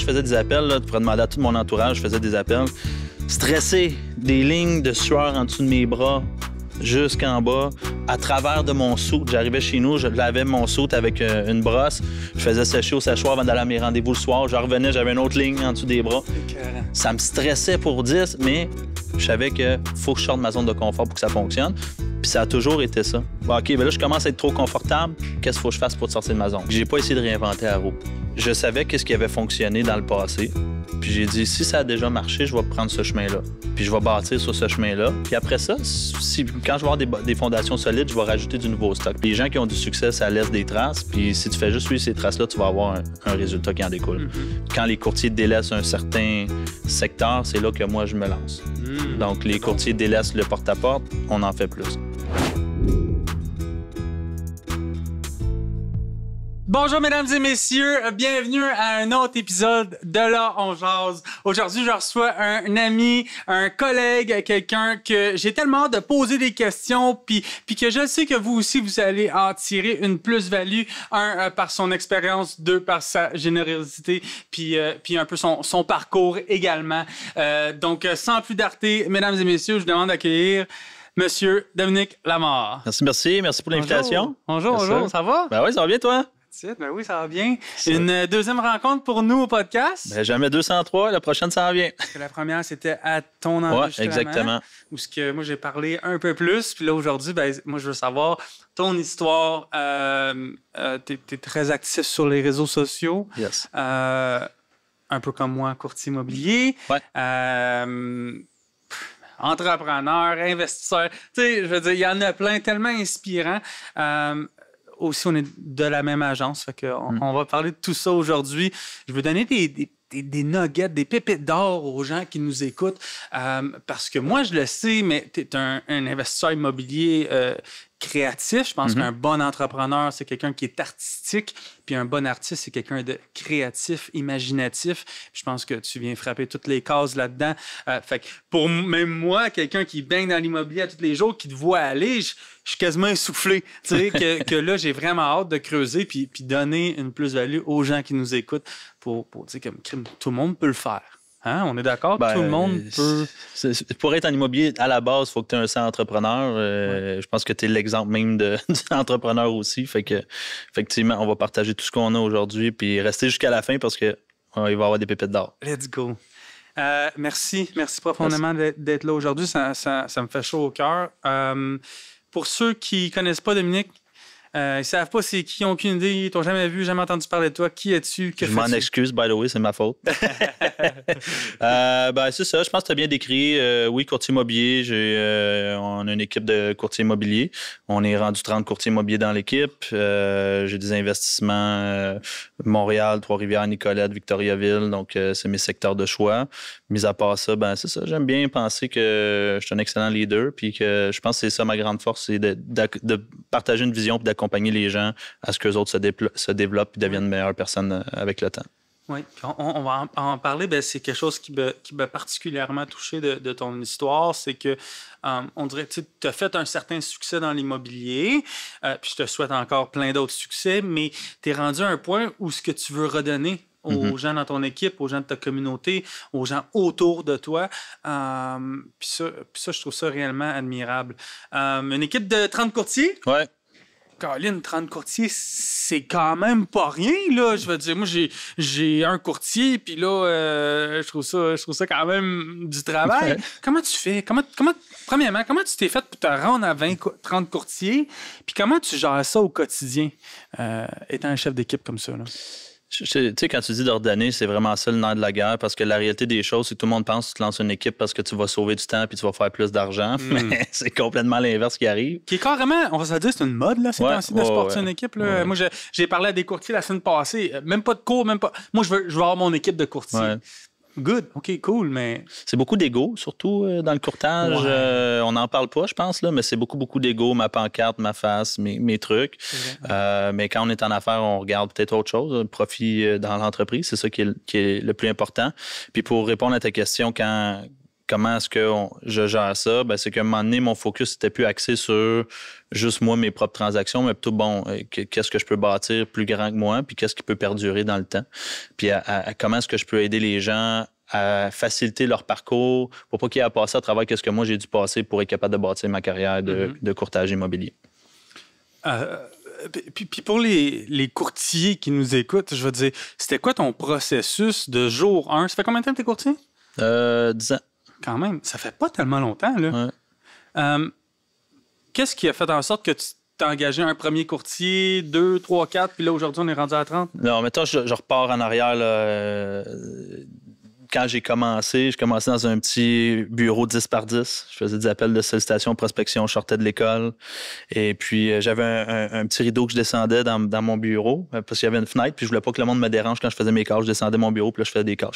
faisais des appels, là, tu pourrais demander à tout mon entourage, je faisais des appels. Stressé, des lignes de sueur en dessous de mes bras, jusqu'en bas, à travers de mon soute. J'arrivais chez nous, je lavais mon soute avec une brosse, je faisais sécher au séchoir avant d'aller à mes rendez-vous le soir. Je revenais, j'avais une autre ligne en dessous des bras. Ça me stressait pour 10, mais je savais qu'il faut que je sorte de ma zone de confort pour que ça fonctionne. Puis ça a toujours été ça. Bon, OK, ben là, je commence à être trop confortable. Qu'est-ce qu'il faut que je fasse pour sortir de ma zone? J'ai pas essayé de réinventer la roue. Je savais qu'est-ce qui avait fonctionné dans le passé. Puis j'ai dit, si ça a déjà marché, je vais prendre ce chemin-là. Puis je vais bâtir sur ce chemin-là. Puis après ça, quand je vais avoir des fondations solides, je vais rajouter du nouveau stock. Puis les gens qui ont du succès, ça laisse des traces. Puis si tu fais juste suivre ces traces-là, tu vas avoir un résultat qui en découle. Quand les courtiers délaissent un certain secteur, c'est là que moi, je me lance. Donc, les courtiers délaissent le porte-à-porte, on en fait plus. Bonjour, mesdames et messieurs. Bienvenue à un autre épisode de Là, on jase. Aujourd'hui, je reçois un ami, un collègue, quelqu'un que j'ai tellement hâte de poser des questions, puis que je sais que vous aussi, vous allez en tirer une plus-value. Un, par son expérience. Deux, par sa générosité, puis un peu son parcours également. Donc, sans plus darder, mesdames et messieurs, je vous demande d'accueillir Monsieur Dominique Lamar. Merci pour l'invitation. Bonjour, ça va? Ben oui, ça va bien, toi? Ben oui, ça va bien. Une deuxième rencontre pour nous au podcast. Ben, jamais 203, la prochaine, ça en vient. Parce que la première, c'était à ton enregistrement. Oui, exactement. Où ce que moi, j'ai parlé un peu plus. Puis là, aujourd'hui, ben, moi, je veux savoir ton histoire. T'es très actif sur les réseaux sociaux. Yes. Un peu comme moi, courtier immobilier. Ouais. Entrepreneur, investisseur. Tu sais, je veux dire, il y en a plein, tellement inspirants. Aussi, on est de la même agence, fait que on va parler de tout ça aujourd'hui. Je veux donner des nuggets, des pépites d'or aux gens qui nous écoutent, parce que moi, je le sais, mais tu es un investisseur immobilier créatif. Je pense qu'un bon entrepreneur, c'est quelqu'un qui est artistique, puis un bon artiste, c'est quelqu'un de créatif, imaginatif. Puis je pense que tu viens frapper toutes les cases là-dedans. Fait que pour même moi, quelqu'un qui baigne dans l'immobilier à tous les jours, qui te voit aller, je suis quasiment essoufflé. Tu sais, que là, j'ai vraiment hâte de creuser puis donner une plus-value aux gens qui nous écoutent pour dire que tout le monde peut le faire. Hein? On est d'accord que tout le monde peut... Pour être en immobilier, à la base, il faut que tu aies un sang entrepreneur. Je pense que tu es l'exemple même d'un entrepreneur aussi. Fait que, effectivement, on va partager tout ce qu'on a aujourd'hui puis rester jusqu'à la fin parce qu'il va y avoir des pépites d'or. Let's go. Merci profondément d'être là aujourd'hui. Ça me fait chaud au cœur. Pour ceux qui ne connaissent pas Dominique, ils ne savent pas c'est qui, ils n'ont aucune idée, ils t'ont jamais vu, jamais entendu parler de toi. Qui es-tu? Je m'en excuse, by the way, c'est ma faute. C'est ça, je pense que tu as bien décrit. Oui, courtier immobilier, on a une équipe de courtiers immobiliers. On est rendu 30 courtiers immobiliers dans l'équipe. J'ai des investissements Montréal, Trois-Rivières, Nicolette, Victoriaville. Donc, c'est mes secteurs de choix. Mis à part ça, c'est ça. J'aime bien penser que je suis un excellent leader puis que je pense que c'est ça ma grande force, c'est de partager une vision puis d'accompagner les gens à ce qu'eux autres se développent et deviennent de meilleures personnes avec le temps. Oui, on va en parler. Ben, c'est quelque chose qui m'a particulièrement touché de ton histoire. C'est que, on dirait que tu as fait un certain succès dans l'immobilier, puis je te souhaite encore plein d'autres succès, mais tu es rendu à un point où ce que tu veux redonner aux gens dans ton équipe, aux gens de ta communauté, aux gens autour de toi. Puis ça, je trouve ça réellement admirable. Une équipe de 30 courtiers? Ouais. Caroline, 30 courtiers, c'est quand même pas rien, là. Je veux dire, moi, j'ai un courtier, puis là, je trouve ça quand même du travail. Comment tu fais? Premièrement, comment tu t'es fait pour te rendre à 30 courtiers? Puis comment tu gères ça au quotidien, étant un chef d'équipe comme ça, là? Tu sais, quand tu dis d'ordonner, c'est vraiment ça le nerf de la guerre parce que la réalité des choses, c'est que tout le monde pense que tu te lances une équipe parce que tu vas sauver du temps puis tu vas faire plus d'argent. Mais c'est complètement l'inverse qui arrive. Qui est carrément, on va se dire, c'est une mode, là, ces temps-ci de supporter une équipe. Là. Moi, j'ai parlé à des courtiers la semaine passée. Même pas de cours, même pas. Moi, je veux avoir mon équipe de courtiers. Ouais. Good, OK, cool, mais... C'est beaucoup d'ego, surtout dans le courtage. Ouais. On n'en parle pas, je pense, là, mais c'est beaucoup d'ego, ma pancarte, ma face, mes trucs. Mais quand on est en affaires, on regarde peut-être autre chose, le profit dans l'entreprise, c'est ça qui est le plus important. Puis pour répondre à ta question, quand comment est-ce que je gère ça? Ben, c'est qu'à un moment donné, mon focus n'était plus axé sur juste moi, mes propres transactions, mais plutôt, qu'est-ce que je peux bâtir plus grand que moi, puis qu'est-ce qui peut perdurer dans le temps? Puis comment est-ce que je peux aider les gens à faciliter leur parcours pour pas qu'ils aient à passer à travers ce que moi j'ai dû passer pour être capable de bâtir ma carrière de courtage immobilier. Puis pour les courtiers qui nous écoutent, je veux dire, c'était quoi ton processus de jour 1? Ça fait combien de temps que tu es courtier? 10 ans. Quand même, ça fait pas tellement longtemps, là. Ouais. Qu'est-ce qui a fait en sorte que tu t'es engagé un premier courtier, 2, 3, 4, puis là, aujourd'hui, on est rendu à 30? Non, mettons, je repars en arrière, là, quand j'ai commencé dans un petit bureau 10 par 10. Je faisais des appels de sollicitation, prospection, je sortais de l'école. Et puis, j'avais un petit rideau que je descendais dans mon bureau parce qu'il y avait une fenêtre. Puis, je voulais pas que le monde me dérange quand je faisais mes calls. Je descendais mon bureau, puis là, je faisais des calls.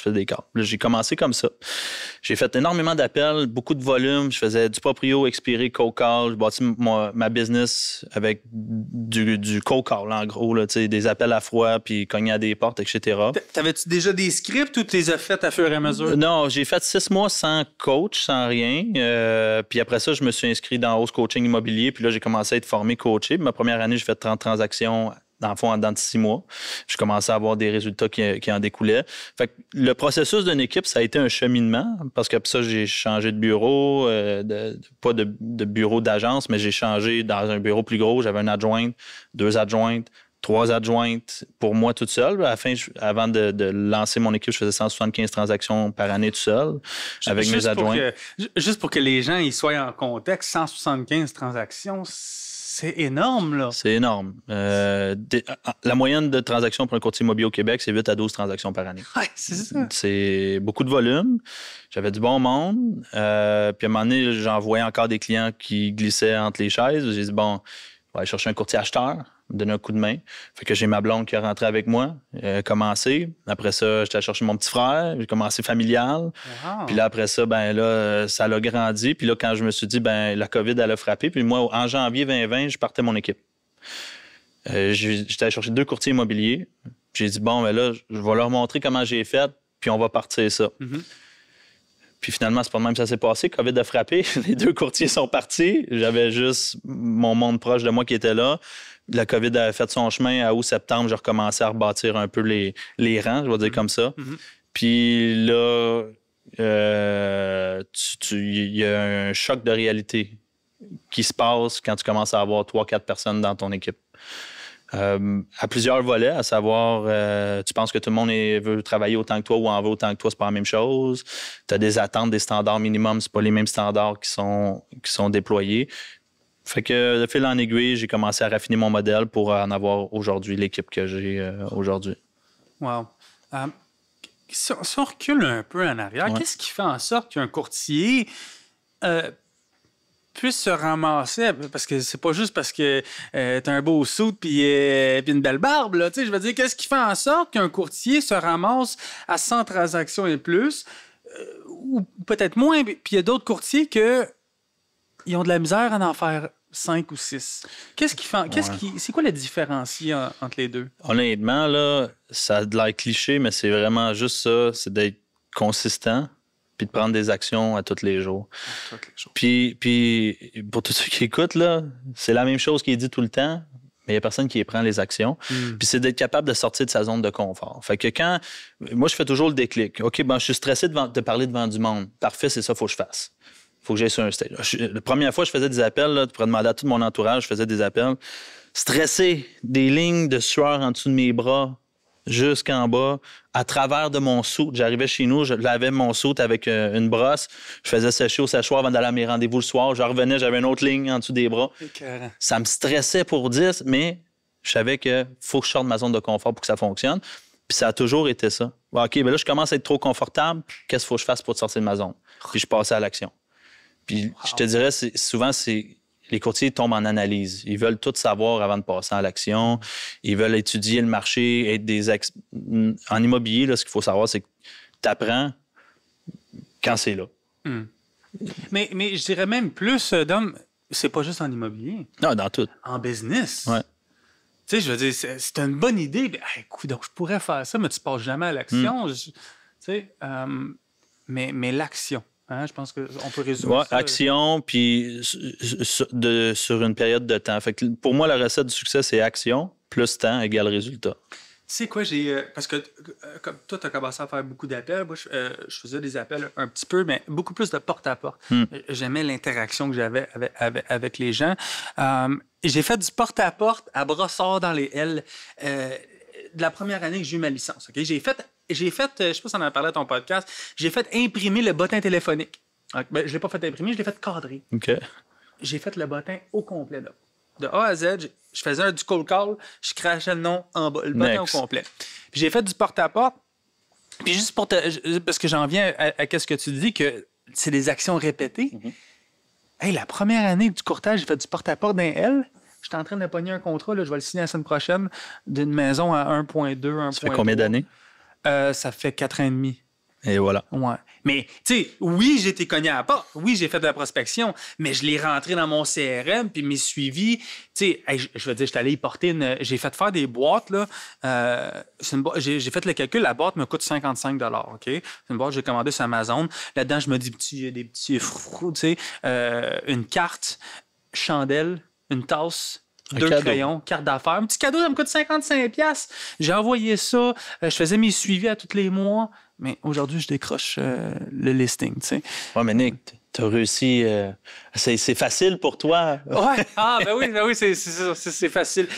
Là, j'ai commencé comme ça. J'ai fait énormément d'appels, beaucoup de volume. Je faisais du proprio, expiré, cold call. J'ai bâti ma business avec du cold call, en gros, là, des appels à froid, puis cogner à des portes, etc. T'avais-tu déjà des scripts ou tu les as faits à fur et à mesure? Non, j'ai fait 6 mois sans coach, sans rien. Puis après ça, je me suis inscrit dans Host Coaching Immobilier. Puis là, j'ai commencé à être formé, coaché. Puis ma première année, j'ai fait 30 transactions dans le fond, en dedans de 6 mois. Je commençais à avoir des résultats qui en découlaient. Fait que le processus d'une équipe, ça a été un cheminement parce que ça, j'ai changé de bureau, pas de bureau d'agence, mais j'ai changé dans un bureau plus gros. J'avais une adjointe, 2 adjointes, 3 adjointes pour moi toute seule. À la fin, avant de lancer mon équipe, je faisais 175 transactions par année tout seul avec mes adjoints. Juste pour que les gens y soient en contexte, 175 transactions, c'est énorme, là. C'est énorme. La moyenne de transactions pour un courtier immobilier au Québec, c'est 8 à 12 transactions par année. Oui, c'est ça. C'est beaucoup de volume. J'avais du bon monde. Puis à un moment donné, j'en voyais encore des clients qui glissaient entre les chaises. J'ai dit, bon, je vais aller chercher un courtier acheteur, me donner un coup de main. Fait que j'ai ma blonde qui est rentrée avec moi, commencé. Après ça, j'étais allé chercher mon petit frère. J'ai commencé familial. Wow. Puis là, après ça, ça l'a grandi. Puis là, quand je me suis dit, la COVID, elle a frappé. Puis moi, en janvier 2020, je partais mon équipe. J'étais allé chercher 2 courtiers immobiliers. J'ai dit, là, je vais leur montrer comment j'ai fait, puis on va partir ça. Mm-hmm. Puis finalement, c'est pas de même que ça s'est passé. COVID a frappé. Les 2 courtiers sont partis. J'avais juste mon monde proche de moi qui était là. La COVID a fait son chemin. À août-septembre, j'ai recommencé à rebâtir un peu les rangs, je vais dire comme ça. Mm-hmm. Puis là, il y a un choc de réalité qui se passe quand tu commences à avoir 3-4 personnes dans ton équipe. À plusieurs volets, à savoir, tu penses que tout le monde veut travailler autant que toi ou en veut autant que toi, c'est pas la même chose. Tu as des attentes, des standards minimums, c'est pas les mêmes standards qui sont déployés. Fait que de fil en aiguille, j'ai commencé à raffiner mon modèle pour en avoir aujourd'hui l'équipe que j'ai aujourd'hui. Wow. Si on recule un peu en arrière, qu'est-ce qui fait en sorte qu'un courtier puisse se ramasser, parce que c'est pas juste parce que t'as un beau suit puis une belle barbe, là, tu sais, je veux dire, qu'est-ce qui fait en sorte qu'un courtier se ramasse à 100 transactions et plus, ou peut-être moins, puis il y a d'autres courtiers ils ont de la misère à en faire 5 ou 6. C'est quoi la différence entre les deux? Honnêtement, là, ça a de l'air cliché, mais c'est vraiment juste ça, c'est d'être consistant puis de prendre des actions à tous les jours. Puis pour tous ceux qui écoutent, là, c'est la même chose qui est dit tout le temps, mais il n'y a personne qui prend les actions. Puis c'est d'être capable de sortir de sa zone de confort. Fait que moi, je fais toujours le déclic. OK, je suis stressé de parler devant du monde. Parfait, c'est ça qu'il faut que je fasse. Il faut que j'aille sur un stage. La première fois, je faisais des appels, là, tu pourrais demander à tout mon entourage, je faisais des appels. Stressé, des lignes de sueur en dessous de mes bras, jusqu'en bas, à travers de mon soute. J'arrivais chez nous, je lavais mon soute avec une brosse, je faisais sécher au séchoir avant d'aller à mes rendez-vous le soir. Je revenais, j'avais une autre ligne en dessous des bras. Ça me stressait pour 10, mais je savais qu'il faut que je sorte de ma zone de confort pour que ça fonctionne. Puis ça a toujours été ça. OK, là, je commence à être trop confortable. Qu'est-ce qu'il faut que je fasse pour sortir de ma zone? Puis je passais à l'action. Puis je te dirais, souvent, les courtiers tombent en analyse. Ils veulent tout savoir avant de passer à l'action. Ils veulent étudier le marché, être en immobilier, là, ce qu'il faut savoir, c'est que tu apprends quand c'est là. Mais je dirais même plus, Dom, c'est pas juste en immobilier. Non, dans tout. En business. Ouais. Tu sais, je veux dire, c'est une bonne idée. Écoute, donc je pourrais faire ça, mais tu passes jamais à l'action. Tu sais, mais l'action. Hein, je pense qu'on peut résumer Ouais, ça. action, puis sur une période de temps. Fait que pour moi, la recette du succès, c'est action plus temps égale résultat. Tu sais quoi, parce que comme toi, tu as commencé à faire beaucoup d'appels. Moi, je faisais des appels un petit peu, mais beaucoup plus de porte-à-porte. J'aimais l'interaction que j'avais avec les gens. J'ai fait du porte-à-porte à Brossard dans les L de la première année que j'ai eu ma licence. Okay? J'ai fait, je sais pas si on en a parlé à ton podcast, j'ai fait imprimer le bottin téléphonique. Okay? Ben, je ne l'ai pas fait imprimer, je l'ai fait cadrer. OK. J'ai fait le bottin au complet, là. De A à Z, je faisais du cold call, je crachais le nom en bas, le bottin au complet. Puis j'ai fait du porte-à-porte. Puis juste parce que j'en viens à ce que tu dis, que c'est des actions répétées. Hey, la première année du courtage, j'ai fait du porte-à-porte d'un L. J'étais en train de pogner un contrat, là, je vais le signer la semaine prochaine, d'une maison à 1,2, 1,3. Ça fait combien d'années? Ça fait 4 ans et demi. Et voilà. Ouais. Mais, tu sais, oui, j'ai été cogné à la porte. Oui, j'ai fait de la prospection, mais je l'ai rentré dans mon CRM, puis mes suivis. Tu sais, hey, je veux dire, j'étais allé y porter j'ai fait faire des boîtes, là. J'ai fait le calcul, la boîte me coûte 55 $, OK? C'est une boîte que j'ai commandée sur Amazon. Là-dedans, je me dis des petits frous, tu sais, une carte, chandelle, une tasse, 2 crayons, carte d'affaires. Un petit cadeau, ça me coûte 55 $. J'ai envoyé ça. Je faisais mes suivis à tous les mois. Mais aujourd'hui, je décroche le listing, tu sais. Ouais, mais Nick, t'as réussi. C'est facile pour toi. Ouais. Ah, ben oui, c'est facile.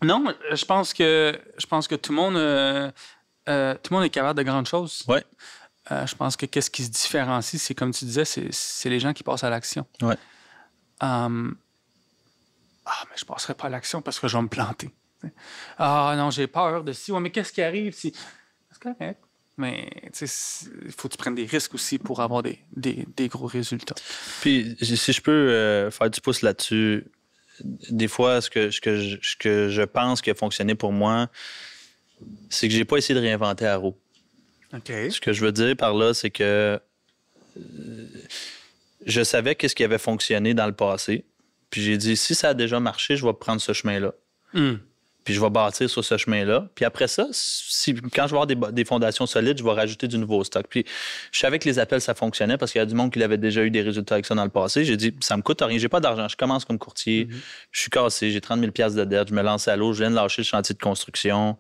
Non, je pense que tout le monde est capable de grandes choses. Ouais. Je pense que qu'est-ce qui se différencie, c'est comme tu disais, c'est les gens qui passent à l'action. Ouais. Mais je passerai pas à l'action parce que je vais me planter. Ah non, j'ai peur de si. Ouais, mais qu'est-ce qui arrive si. C'est correct. Mais il faut que tu prennes des risques aussi pour avoir des gros résultats. Puis, si je peux faire du pouce là-dessus, des fois, ce que je pense qui a fonctionné pour moi, c'est que j'ai pas essayé de réinventer la roue. OK. Ce que je veux dire par là, c'est que je savais qu'est-ce qui avait fonctionné dans le passé. Puis j'ai dit, si ça a déjà marché, je vais prendre ce chemin-là. Puis je vais bâtir sur ce chemin-là. Puis après ça, quand je vais avoir des fondations solides, je vais rajouter du nouveau stock. Puis je savais que les appels, ça fonctionnait parce qu'il y a du monde qui avait déjà eu des résultats avec ça dans le passé. J'ai dit, ça me coûte rien, j'ai pas d'argent. Je commence comme courtier, je suis cassé, j'ai 30 000 $ de dette, je me lance à l'eau, je viens de lâcher le chantier de construction.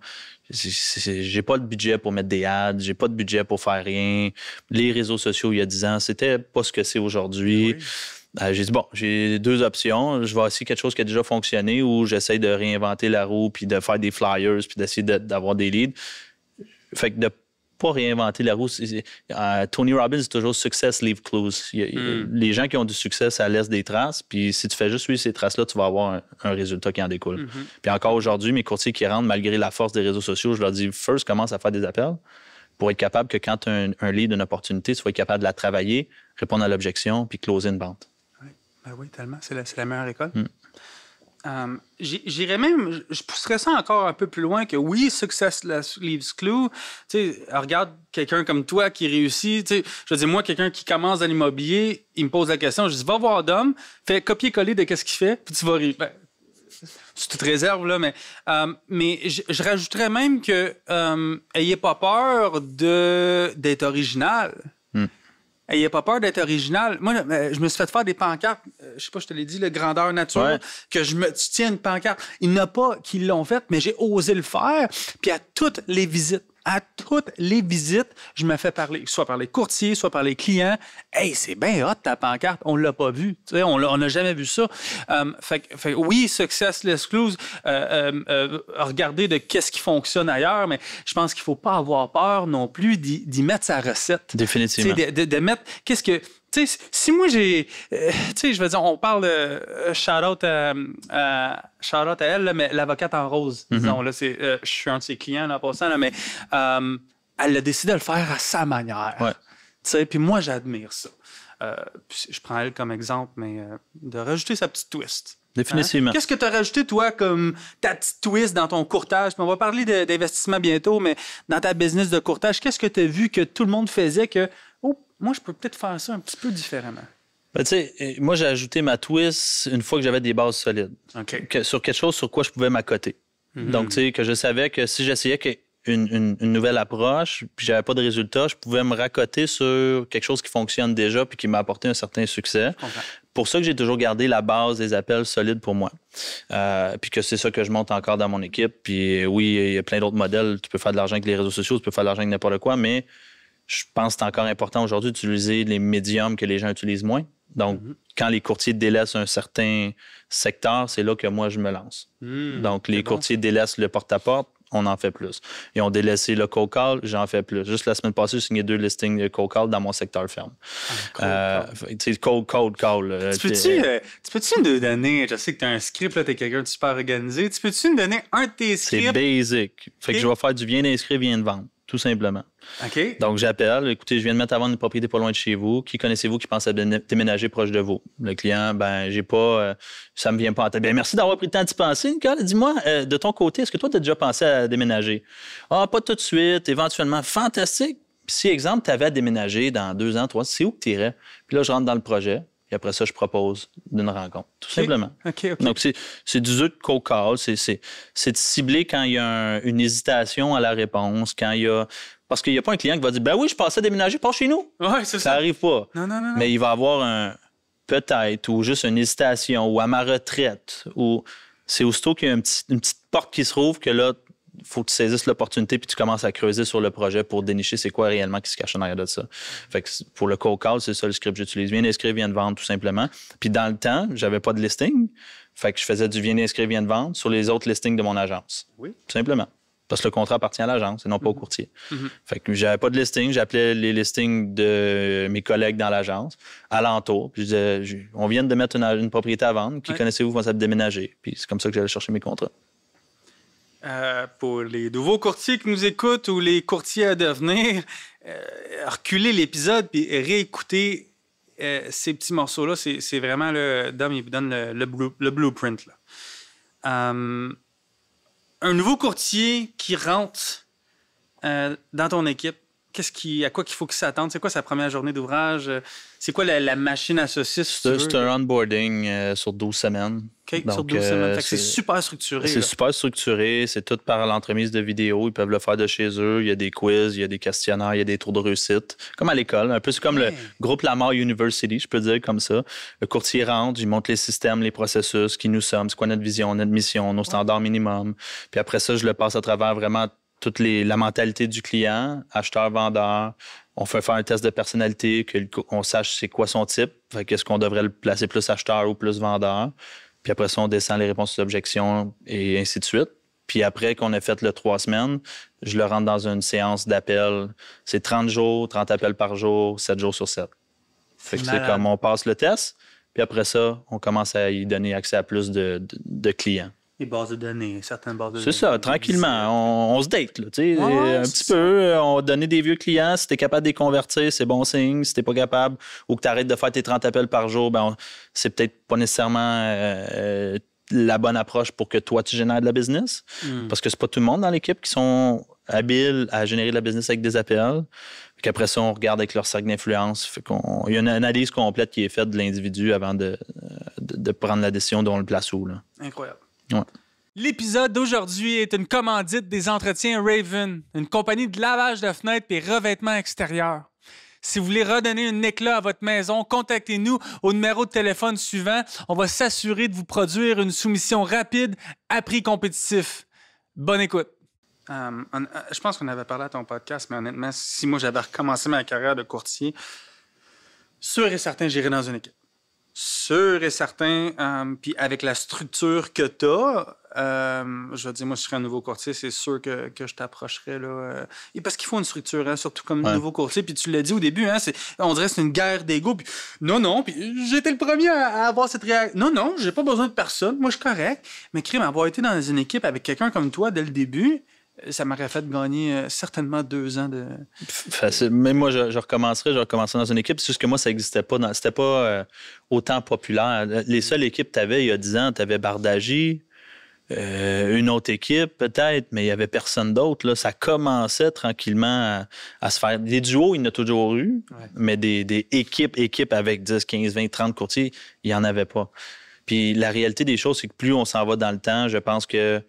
J'ai pas de budget pour mettre des ads, j'ai pas de budget pour faire rien. Les réseaux sociaux, il y a 10 ans, c'était pas ce que c'est aujourd'hui. Oui. J'ai dit, bon, j'ai 2 options. Je vais essayer quelque chose qui a déjà fonctionné ou j'essaie de réinventer la roue puis de faire des flyers puis d'essayer d'avoir des leads. Fait que de pas réinventer la roue. Tony Robbins dit toujours « Success leave clues ». Les gens qui ont du succès, ça laisse des traces. Puis si tu fais juste suivre ces traces-là, tu vas avoir un résultat qui en découle. Puis encore aujourd'hui, mes courtiers qui rentrent, malgré la force des réseaux sociaux, je leur dis « First, commence à faire des appels ». Pour être capable que quand tu as un lead, une opportunité, tu vas être capable de la travailler, répondre à l'objection puis closer une vente. Ben oui, tellement. C'est la meilleure école. J'irais même, je pousserais ça encore un peu plus loin que oui, success leaves clue. Tu sais, regarde quelqu'un comme toi qui réussit. Tu sais, je veux dire, moi, quelqu'un qui commence dans l'immobilier, il me pose la question, je dis, va voir Dom, fais copier-coller de qu'est-ce qu'il fait, puis tu vas rire. Ben, c'est toute réserve, là, mais je rajouterais même que ayez pas peur d'être original. Ayez pas peur d'être original. Moi, je me suis fait faire des pancartes, je sais pas, je te l'ai dit, le grandeur nature, ouais. Que tu tiens une pancarte. Il n'y en a pas qui l'ont fait, mais j'ai osé le faire. Puis à toutes les visites, je me fais parler, soit par les courtiers, soit par les clients. Hey, c'est bien hot ta pancarte, on l'a pas vu. Tu sais, on n'a jamais vu ça. Fait, oui, success less clues, regardez de qu'est-ce qui fonctionne ailleurs, mais je pense qu'il faut pas avoir peur non plus d'y mettre sa recette. Définitivement. De mettre, qu'est-ce que... Tu sais, si moi j'ai... tu sais, je veux dire, on parle de shout-out à elle, là, mais l'avocate en rose, disons, là, je suis un de ses clients, là, en passant, là, mais elle a décidé de le faire à sa manière. Ouais. Tu sais, puis moi, j'admire ça. Je prends elle comme exemple, mais de rajouter sa petite twist. Définitivement. Hein? Qu'est-ce que tu as rajouté, toi, comme ta petite twist dans ton courtage? Puis on va parler d'investissement bientôt, mais dans ta business de courtage, qu'est-ce que tu as vu que tout le monde faisait que, oh, moi, je peux peut-être faire ça un petit peu différemment? Ben, tu sais, moi, j'ai ajouté ma twist une fois que j'avais des bases solides. Okay. Sur quelque chose sur quoi je pouvais m'accoter. Donc, tu sais, que je savais que si j'essayais une nouvelle approche, puis j'avais pas de résultat, je pouvais me raccoter sur quelque chose qui fonctionne déjà puis qui m'a apporté un certain succès. Pour ça que j'ai toujours gardé la base des appels solides pour moi. Puis que c'est ça que je monte encore dans mon équipe. Puis oui, il y a plein d'autres modèles. Tu peux faire de l'argent avec les réseaux sociaux, tu peux faire de l'argent avec n'importe quoi, mais je pense que c'est encore important aujourd'hui d'utiliser les médiums que les gens utilisent moins. Donc, quand les courtiers délaissent un certain secteur, c'est là que moi, je me lance. Donc, les courtiers délaissent le porte-à-porte, on en fait plus. Ils ont délaissé le cold call, j'en fais plus. Juste la semaine passée, j'ai signé 2 listings de cold call dans mon secteur ferme. Cold call. Tu peux-tu nous donner, je sais que tu as un script, tu es quelqu'un de super organisé, tu peux-tu nous donner un de tes scripts? C'est basic. Fait que je vais faire du viens d'inscrire, viens de vendre. Tout simplement. OK. Donc, j'appelle. Écoutez, je viens de mettre à vendre une propriété pas loin de chez vous. Qui connaissez-vous qui pense à déménager proche de vous? Le client, j'ai pas... ça me vient pas en tête. Bien, merci d'avoir pris le temps d'y penser, Nicole. Dis-moi, de ton côté, est-ce que toi, tu as déjà pensé à déménager? Ah, pas tout de suite, éventuellement. Fantastique. Puis si, exemple, tu avais à déménager dans 2 ans, 3 ans, c'est où que tu irais? Puis là, je rentre dans le projet. Et après ça, je propose d'une rencontre. Tout simplement. OK. Donc, c'est du jeu de cold call. C'est de cibler quand il y a une hésitation à la réponse, quand il y a... Parce qu'il n'y a pas un client qui va dire « Ben oui, je pensais déménager, pas chez nous. » Ouais, c'est ça. Ça n'arrive pas. Non. Mais il va avoir un peut-être ou juste une hésitation ou à ma retraite. Ou c'est aussitôt qu'il y a une petite porte qui se rouvre que là, il faut que tu saisisses l'opportunité puis tu commences à creuser sur le projet pour dénicher c'est quoi réellement qui se cache en arrière de ça. Fait que pour le cold call, c'est ça le script que j'utilise. Viens d'inscrire, viens de vendre, tout simplement. Puis dans le temps, j'avais pas de listing. Fait que je faisais du viens d'inscrire, viens de vendre sur les autres listings de mon agence. Oui. Tout simplement. Parce que le contrat appartient à l'agence et non pas au courtier. Fait que j'avais pas de listing. J'appelais les listings de mes collègues dans l'agence, alentour. Puis je disais, on vient de mettre une propriété à vendre. Qui connaissez-vous va s'appeler déménager? Puis c'est comme ça que j'allais chercher mes contrats. Pour les nouveaux courtiers qui nous écoutent ou les courtiers à devenir, reculer l'épisode puis réécouter ces petits morceaux-là, c'est vraiment Dom, il vous donne le blueprint. Là. Un nouveau courtier qui rentre dans ton équipe, à quoi qu'il faut qu'il s'attende? C'est quoi sa première journée d'ouvrage? C'est quoi la machine associée? C'est un onboarding sur 12 semaines. OK, donc, sur 12 semaines. Fait que c'est super structuré. C'est super structuré. C'est tout par l'entremise de vidéos. Ils peuvent le faire de chez eux. Il y a des quiz, il y a des questionnaires, il y a des tours de réussite. Comme à l'école. Un peu, c'est comme le groupe Lamar University, je peux dire comme ça. Le courtier rentre, il montre les systèmes, les processus, qui nous sommes, c'est quoi notre vision, notre mission, nos standards minimums. Puis après ça, je le passe à travers vraiment toute la mentalité du client, acheteur, vendeur. On fait faire un test de personnalité, qu'on sache c'est quoi son type. Fait qu'est-ce qu'on devrait le placer plus acheteur ou plus vendeur. Puis après ça, on descend les réponses aux objections et ainsi de suite. Puis après qu'on a fait le 3 semaines, je le rentre dans une séance d'appel. C'est 30 jours, 30 appels par jour, 7 jours sur 7. Fait que c'est comme on passe le test, puis après ça, on commence à y donner accès à plus de clients. Les bases de données, certaines bases de données. C'est ça, tranquillement. On se date, là, tu sais, un petit peu. On va donner des vieux clients. Si tu es capable de les convertir, c'est bon signe. Si tu n'es pas capable ou que tu arrêtes de faire tes 30 appels par jour, c'est peut-être pas nécessairement la bonne approche pour que toi, tu génères de la business. Parce que c'est pas tout le monde dans l'équipe qui sont habiles à générer de la business avec des appels. Puis après ça, on regarde avec leur cercle d'influence. Il y a une analyse complète qui est faite de l'individu avant de prendre la décision dont on le place où. Là. Incroyable. Ouais. L'épisode d'aujourd'hui est une commandite des entretiens Raven, une compagnie de lavage de fenêtres et revêtement extérieur. Si vous voulez redonner un éclat à votre maison, contactez-nous au numéro de téléphone suivant. On va s'assurer de vous produire une soumission rapide à prix compétitif. Bonne écoute. Je pense qu'on avait parlé à ton podcast, mais honnêtement, si moi j'avais recommencé ma carrière de courtier, sûr et certain, j'irais dans une équipe. Sûr et certain, puis avec la structure que tu as, je veux dire, moi, je serais un nouveau courtier, c'est sûr que je t'approcherais. Là, et parce qu'il faut une structure, hein, surtout comme nouveau courtier. Puis tu l'as dit au début, hein, on dirait que c'est une guerre d'ego. Puis non, puis j'étais le premier à avoir cette réaction. Non, j'ai pas besoin de personne. Moi, je suis correct. Mais crime, avoir été dans une équipe avec quelqu'un comme toi dès le début, ça m'aurait fait gagner certainement 2 ans de... Facile. Même moi, je recommencerais dans une équipe. C'est juste que moi, ça n'existait pas. C'était pas autant populaire. Les seules équipes que tu avais il y a 10 ans, tu avais Bardagie, une autre équipe peut-être, mais il n'y avait personne d'autre. Là. Ça commençait tranquillement à se faire. Des duos, il y en a toujours eu, mais des équipes avec 10, 15, 20, 30 courtiers, il n'y en avait pas. Puis la réalité des choses, c'est que plus on s'en va dans le temps, je pense que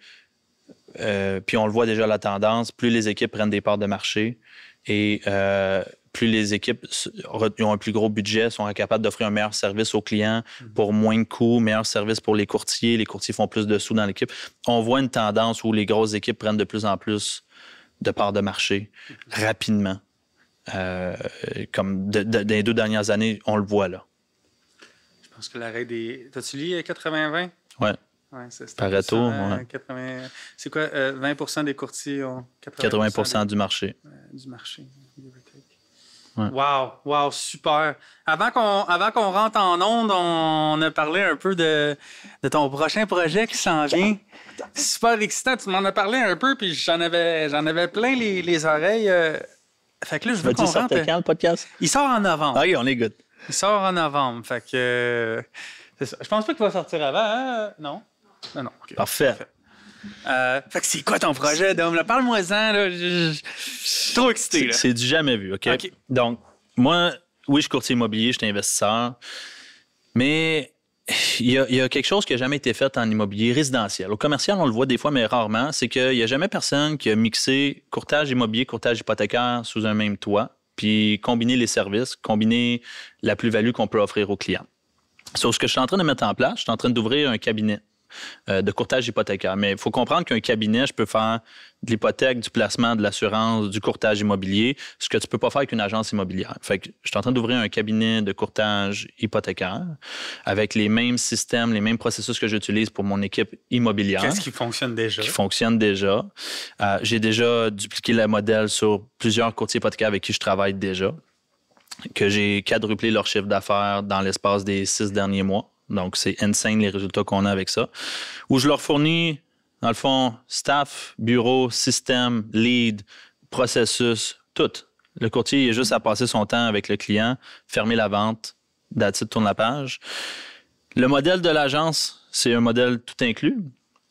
Puis on le voit déjà la tendance, plus les équipes prennent des parts de marché et plus les équipes ont un plus gros budget, sont capables d'offrir un meilleur service aux clients pour moins de coûts, meilleur service pour les courtiers font plus de sous dans l'équipe. On voit une tendance où les grosses équipes prennent de plus en plus de parts de marché rapidement. Comme dans les 2 dernières années, on le voit là. Je pense que la règle des... T'as-tu lu 80-20? Oui. Ouais, c'est Pareto, ouais. 80... C'est quoi? 20% des courtiers ont 80% du marché. Du marché. Ouais. Wow, super. Avant qu'on rentre en onde, on a parlé un peu de ton prochain projet qui s'en vient. Super excitant. Tu m'en as parlé un peu, puis j'en avais plein les oreilles. Fait que là, je veux qu'on rentre. Quand le podcast? Il sort en novembre. Ah oui, on est good. Il sort en novembre. Fait que c'est ça. Je pense pas qu'il va sortir avant. Hein? Non? Non. Okay. Parfait. Fait que c'est quoi ton projet, Dom? Parle-moi-en. Là. Je suis trop excité. Là. C'est du jamais vu, OK? Donc, moi, oui, je suis courtier immobilier, je suis investisseur, mais il y a quelque chose qui n'a jamais été fait en immobilier résidentiel. Au commercial, on le voit des fois, mais rarement, c'est qu'il n'y a jamais personne qui a mixé courtage immobilier, courtage hypothécaire sous un même toit, puis combiner les services, combiner la plus-value qu'on peut offrir aux clients. Sur ce que je suis en train de mettre en place, je suis en train d'ouvrir un cabinet de courtage hypothécaire. Mais il faut comprendre qu'un cabinet, je peux faire de l'hypothèque, du placement, de l'assurance, du courtage immobilier, ce que tu peux pas faire avec une agence immobilière. Fait que je suis en train d'ouvrir un cabinet de courtage hypothécaire avec les mêmes systèmes, les mêmes processus que j'utilise pour mon équipe immobilière. Qu'est-ce qui fonctionne déjà? Qui fonctionne déjà. J'ai déjà dupliqué le modèle sur plusieurs courtiers hypothécaires avec qui je travaille déjà, que j'ai quadruplé leur chiffre d'affaires dans l'espace des 6 derniers mois. Donc, c'est insane les résultats qu'on a avec ça. Où je leur fournis, dans le fond, staff, bureau, système, lead, processus, tout. Le courtier, il a juste à passer son temps avec le client, fermer la vente, that's it, tourne la page. Le modèle de l'agence, c'est un modèle tout inclus.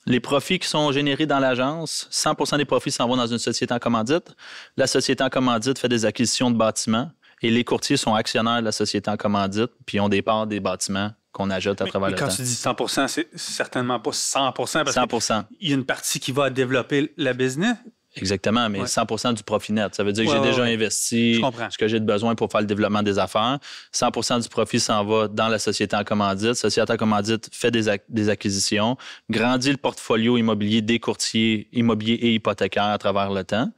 Les profits qui sont générés dans l'agence, 100% des profits s'en vont dans une société en commandite. La société en commandite fait des acquisitions de bâtiments et les courtiers sont actionnaires de la société en commandite puis ont des parts des bâtiments qu'on ajoute à travers le temps. Quand tu dis 100%, c'est certainement pas 100%. Parce 100%. qu'il y a une partie qui va développer la business. Exactement, mais 100% du profit net. Ça veut dire que j'ai déjà investi ce que j'ai de besoin pour faire le développement des affaires. 100% du profit s'en va dans la société en commandite. Société en commandite fait des acquisitions, grandit le portfolio immobilier des courtiers immobiliers et hypothécaires à travers le temps.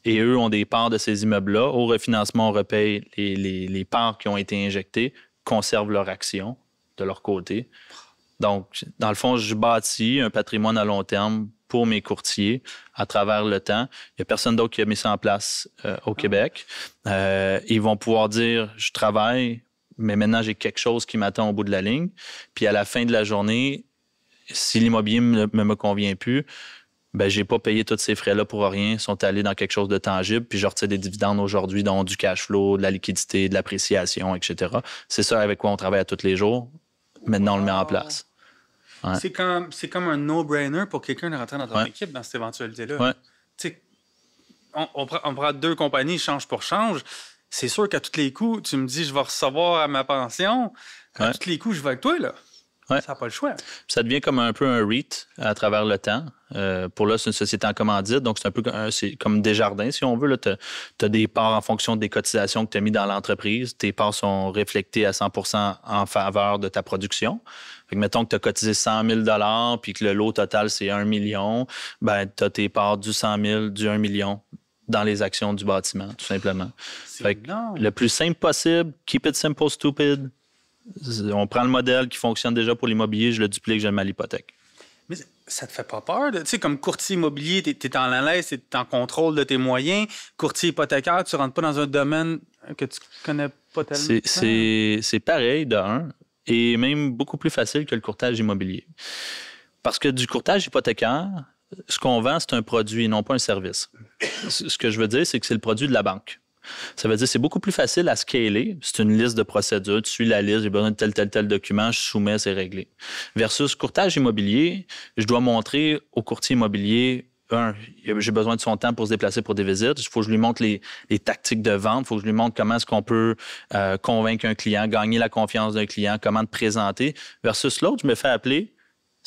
Et eux ont des parts de ces immeubles-là. Au refinancement, on repaye les parts qui ont été injectées, conservent leur action de leur côté. Donc, dans le fond, je bâtis un patrimoine à long terme pour mes courtiers à travers le temps. Il n'y a personne d'autre qui a mis ça en place au Québec. Ils vont pouvoir dire, je travaille, mais maintenant, j'ai quelque chose qui m'attend au bout de la ligne. Puis à la fin de la journée, si l'immobilier ne me convient plus, ben j'ai pas payé tous ces frais-là pour rien. Ils sont allés dans quelque chose de tangible, puis je retire des dividendes aujourd'hui, dont du cash flow, de la liquidité, de l'appréciation, etc. C'est ça avec quoi on travaille à tous les jours. Maintenant, on le met en place. Ouais. C'est comme un no-brainer pour quelqu'un de rentrer dans ton équipe dans cette éventualité-là. Ouais. Tu sais, on prend 2 compagnies change pour change. C'est sûr qu'à tous les coups, tu me dis je vais recevoir à ma pension. À tous les coups, je vais avec toi, là. Ouais. Ça n'a pas le choix. Ça devient comme un peu un REIT à travers le temps. Pour là, c'est une société en commandite, donc c'est un peu c'est comme Desjardins, si on veut. Tu as des parts en fonction des cotisations que tu as mis dans l'entreprise. Tes parts sont reflétées à 100% en faveur de ta production. Fait que mettons que tu as cotisé 100 000 puis que le lot total, c'est 1 million, ben tu as tes parts du 100 000, du 1 million dans les actions du bâtiment, tout simplement. Fait que le plus simple possible, keep it simple, stupid. On prend le modèle qui fonctionne déjà pour l'immobilier, je le duplique, je le mets à l'hypothèque. Mais ça te fait pas peur? Tu sais, comme courtier immobilier, tu es en l'aise, tu es en contrôle de tes moyens. Courtier hypothécaire, tu rentres pas dans un domaine que tu connais pas tellement. C'est pareil, de un, et même beaucoup plus facile que le courtage immobilier. Parce que du courtage hypothécaire, ce qu'on vend, c'est un produit et non pas un service. Ce que je veux dire, c'est que c'est le produit de la banque. Ça veut dire que c'est beaucoup plus facile à scaler. C'est une liste de procédures. Tu suis la liste, j'ai besoin de tel document, je soumets, c'est réglé. Versus courtage immobilier, je dois montrer au courtier immobilier, j'ai besoin de son temps pour se déplacer pour des visites. Il faut que je lui montre les tactiques de vente. Il faut que je lui montre comment est-ce qu'on peut convaincre un client, gagner la confiance d'un client, comment te présenter. Versus l'autre, je me fais appeler.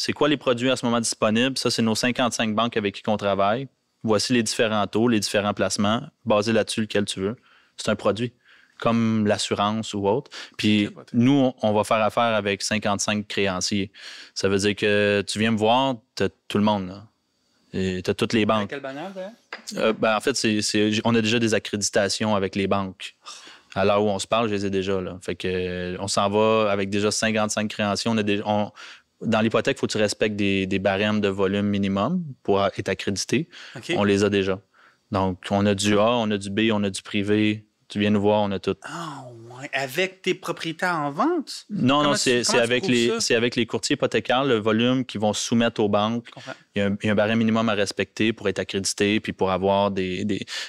c'est quoi les produits à ce moment disponibles. Ça, c'est nos 55 banques avec qui on travaille. Voici les différents taux, les différents placements. Basé là-dessus, lequel tu veux. C'est un produit, comme l'assurance ou autre. Puis nous, on va faire affaire avec 55 créanciers. Ça veut dire que tu viens me voir, tu as tout le monde, là. Tu as toutes les banques. Quelle bannière, en fait, on a déjà des accréditations avec les banques. À l'heure où on se parle, je les ai déjà. Là. Fait que, on s'en va avec déjà 55 créanciers. Dans l'hypothèque, il faut que tu respectes des barèmes de volume minimum pour être accrédité. Okay. On les a déjà. Donc, on a du A, on a du B, on a du privé. Tu viens nous voir, on a tout. Ouais. Avec tes propriétaires en vente? Non, c'est avec les courtiers hypothécaires, le volume qu'ils vont soumettre aux banques. Il y a un barème minimum à respecter pour être accrédité puis pour avoir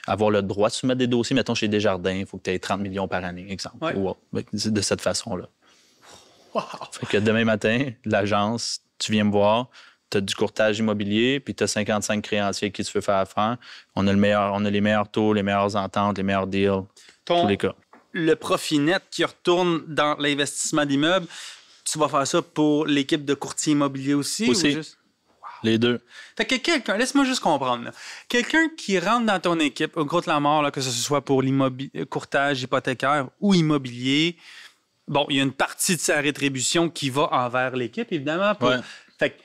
avoir le droit de soumettre des dossiers. Mettons, chez Desjardins, il faut que tu aies 30 millions par année, exemple. Ouais. De cette façon-là. Wow. Fait que demain matin, l'agence, tu viens me voir, tu as du courtage immobilier, puis tu as 55 créanciers qui tu veux faire affaire. On a les meilleurs taux, les meilleures ententes, les meilleurs deals, tous les cas. Le profit net qui retourne dans l'investissement d'immeubles, tu vas faire ça pour l'équipe de courtier immobilier aussi? Aussi. Ou juste... Wow. Les deux. Fait que quelqu'un, laisse-moi juste comprendre, là. Quelqu'un qui rentre dans ton équipe, au gros de la mort, là, que ce soit pour courtage hypothécaire ou immobilier, bon, il y a une partie de sa rétribution qui va envers l'équipe, évidemment. Fait que,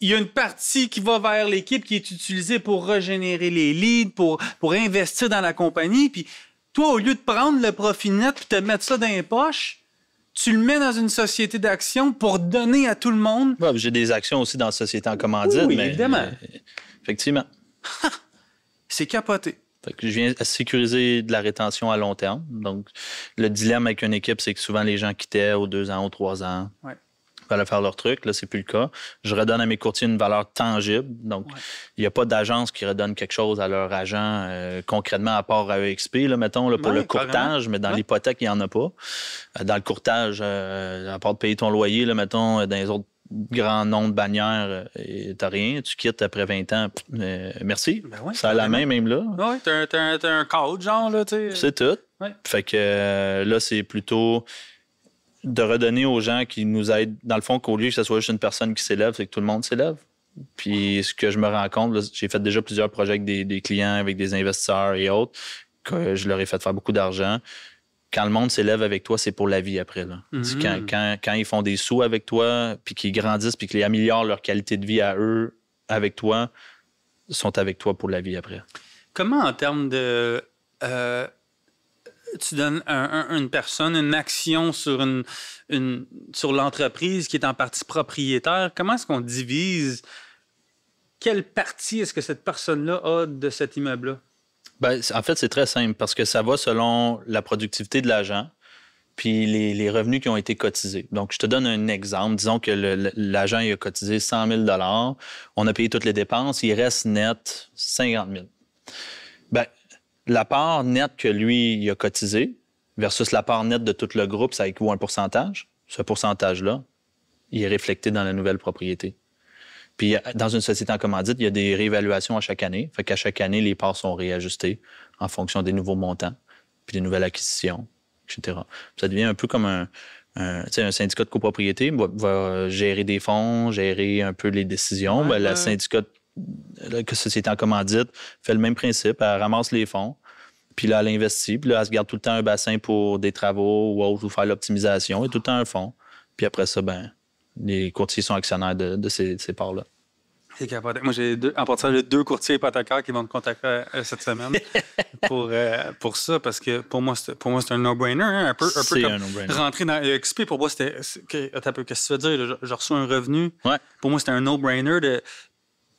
il y a une partie qui va vers l'équipe qui est utilisée pour régénérer les leads, pour investir dans la compagnie. Puis toi, au lieu de prendre le profit net et te mettre ça dans les poches, tu le mets dans une société d'actions pour donner à tout le monde. Ouais, j'ai des actions aussi dans la société en commandite. Oui, mais évidemment. Effectivement. C'est capoté. Fait que je viens sécuriser de la rétention à long terme. Donc, le dilemme avec une équipe, c'est que souvent les gens quittaient aux 2 ans, aux 3 ans. Ouais. Ils allaient faire leur truc. Là, c'est plus le cas. Je redonne à mes courtiers une valeur tangible. Donc, il n'y a pas d'agence qui redonne quelque chose à leur agent concrètement à part à EXP, là, mettons, là, pour le courtage, carrément. Mais dans l'hypothèque, il n'y en a pas. Dans le courtage, à part de payer ton loyer, là, mettons, dans les autres grands noms de bannières, t'as rien. Tu quittes après 20 ans. Merci. Ben ouais, ça a la main, même là. Oui, t'as un code, genre, là, tu sais. C'est tout. Ouais. Fait que là, c'est plutôt de redonner aux gens qui nous aident. Dans le fond, qu'au lieu que ce soit juste une personne qui s'élève, c'est que tout le monde s'élève. Puis ce que je me rends compte, là, j'ai fait déjà plusieurs projets avec des clients, avec des investisseurs et autres, que je leur ai fait faire beaucoup d'argent. Quand le monde s'élève avec toi, c'est pour la vie après. Là. Quand ils font des sous avec toi, puis qu'ils grandissent, puis qu'ils améliorent leur qualité de vie à eux avec toi, ils sont avec toi pour la vie après. Comment, en termes de... tu donnes une personne une action sur l'entreprise qui est en partie propriétaire, comment est-ce qu'on divise? Quelle partie est-ce que cette personne-là a de cet immeuble-là? Ben, en fait, c'est très simple parce que ça va selon la productivité de l'agent puis les revenus qui ont été cotisés. Donc, je te donne un exemple. Disons que l'agent il a cotisé 100 000 $. On a payé toutes les dépenses. Il reste net 50 000 $. Ben, la part nette que lui, il a cotisé versus la part nette de tout le groupe, ça équivaut à un pourcentage. Ce pourcentage-là, il est reflété dans la nouvelle propriété. Puis, dans une société en commandite, il y a des réévaluations à chaque année. Fait qu'à chaque année, les parts sont réajustées en fonction des nouveaux montants, puis des nouvelles acquisitions, etc. Ça devient un peu comme un syndicat de copropriété va gérer des fonds, gérer un peu les décisions. Ouais, la syndicat de société en commandite fait le même principe. Elle ramasse les fonds, puis là, elle investit. Puis là, elle se garde tout le temps un bassin pour des travaux ou autre, ou faire l'optimisation. Et tout le temps un fonds. Puis après ça, les courtiers sont actionnaires de ces parts-là. C'est capoté. Moi, j'ai deux courtiers hypothécaires qui vont me contacter cette semaine pour ça, parce que pour moi, c'est un no-brainer. Hein? Un peu comme rentrer dans EXP. Pour moi, c'était... Attends un peu, qu'est-ce que tu veux dire? Je reçois un revenu. Ouais. Pour moi, c'était un no-brainer de...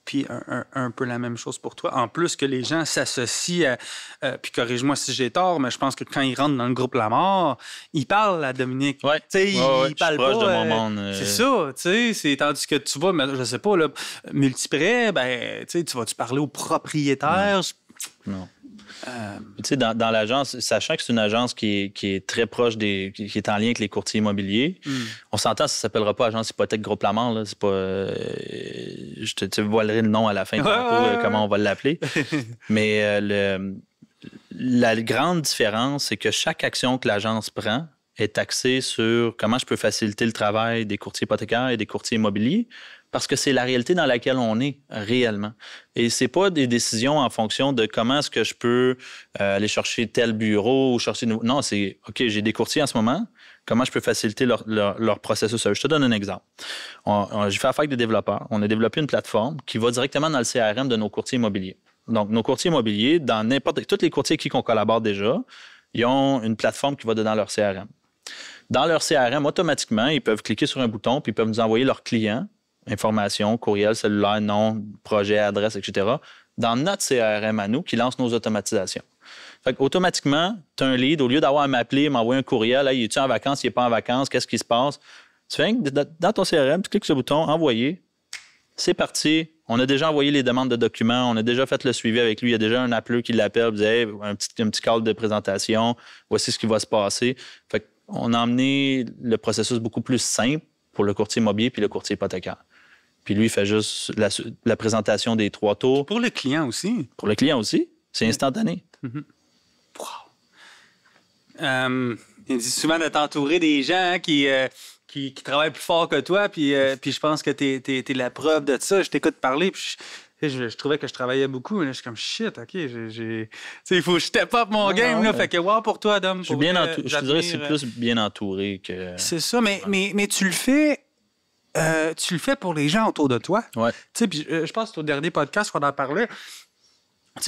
Puis un peu la même chose pour toi. En plus que les gens s'associent à... puis corrige-moi si j'ai tort, mais je pense que quand ils rentrent dans le groupe La Mort, ils parlent à Dominique. Oui. Ils parlent pas... de mon monde. C'est ça, tu sais. Tandis que tu vas, je sais pas, là, multiprès, tu vas-tu parler aux propriétaires? Non. Tu sais, dans l'agence, sachant que c'est une agence qui est très proche qui est en lien avec les courtiers immobiliers, on s'entend, ça ne s'appellera pas agence hypothèque Groupe La Mort, là. C'est pas. Je te voilerai le nom à la fin, comment on va l'appeler. Mais la grande différence, c'est que chaque action que l'agence prend est axée sur comment je peux faciliter le travail des courtiers hypothécaires et des courtiers immobiliers parce que c'est la réalité dans laquelle on est réellement. Et c'est pas des décisions en fonction de comment est-ce que je peux aller chercher tel bureau ou chercher... Non, c'est, OK, j'ai des courtiers en ce moment, comment je peux faciliter leur processus? Je te donne un exemple. J'ai fait affaire avec des développeurs. On a développé une plateforme qui va directement dans le CRM de nos courtiers immobiliers. Donc, nos courtiers immobiliers, dans tous les courtiers avec qui on collabore déjà, ils ont une plateforme qui va dans leur CRM. Dans leur CRM, automatiquement, ils peuvent cliquer sur un bouton puis ils peuvent nous envoyer leurs clients, informations, courriel, cellulaire, nom, projet, adresse, etc., dans notre CRM à nous qui lance nos automatisations. Fait qu'automatiquement, tu as un lead, au lieu d'avoir à m'appeler, m'envoyer un courriel, hey, es-tu en vacances, il n'est pas en vacances, qu'est-ce qui se passe? Tu fais dans ton CRM, tu cliques sur le bouton, envoyer, c'est parti. On a déjà envoyé les demandes de documents, on a déjà fait le suivi avec lui, il y a déjà un appeleur qui l'appelle, dit hey, un petit call de présentation, voici ce qui va se passer. Fait qu'on a emmené le processus beaucoup plus simple pour le courtier immobilier puis le courtier hypothécaire. Puis lui, il fait juste la présentation des 3 tours. Pour le client aussi. Pour le client aussi. C'est instantané. Mm-hmm. Wow. Il dit souvent de t'entourer des gens qui travaillent plus fort que toi, puis je pense que t'es la preuve de ça. Je t'écoute parler, puis je trouvais que je travaillais beaucoup. Là, je suis comme shit, OK, il faut que je step up mon game. Là, fait que wow pour toi, Dom. Je te dirais que c'est plus bien entouré que... C'est ça, mais tu le fais... tu le fais pour les gens autour de toi. Ouais. Puis je pense que c'est au dernier podcast qu'on en parlait.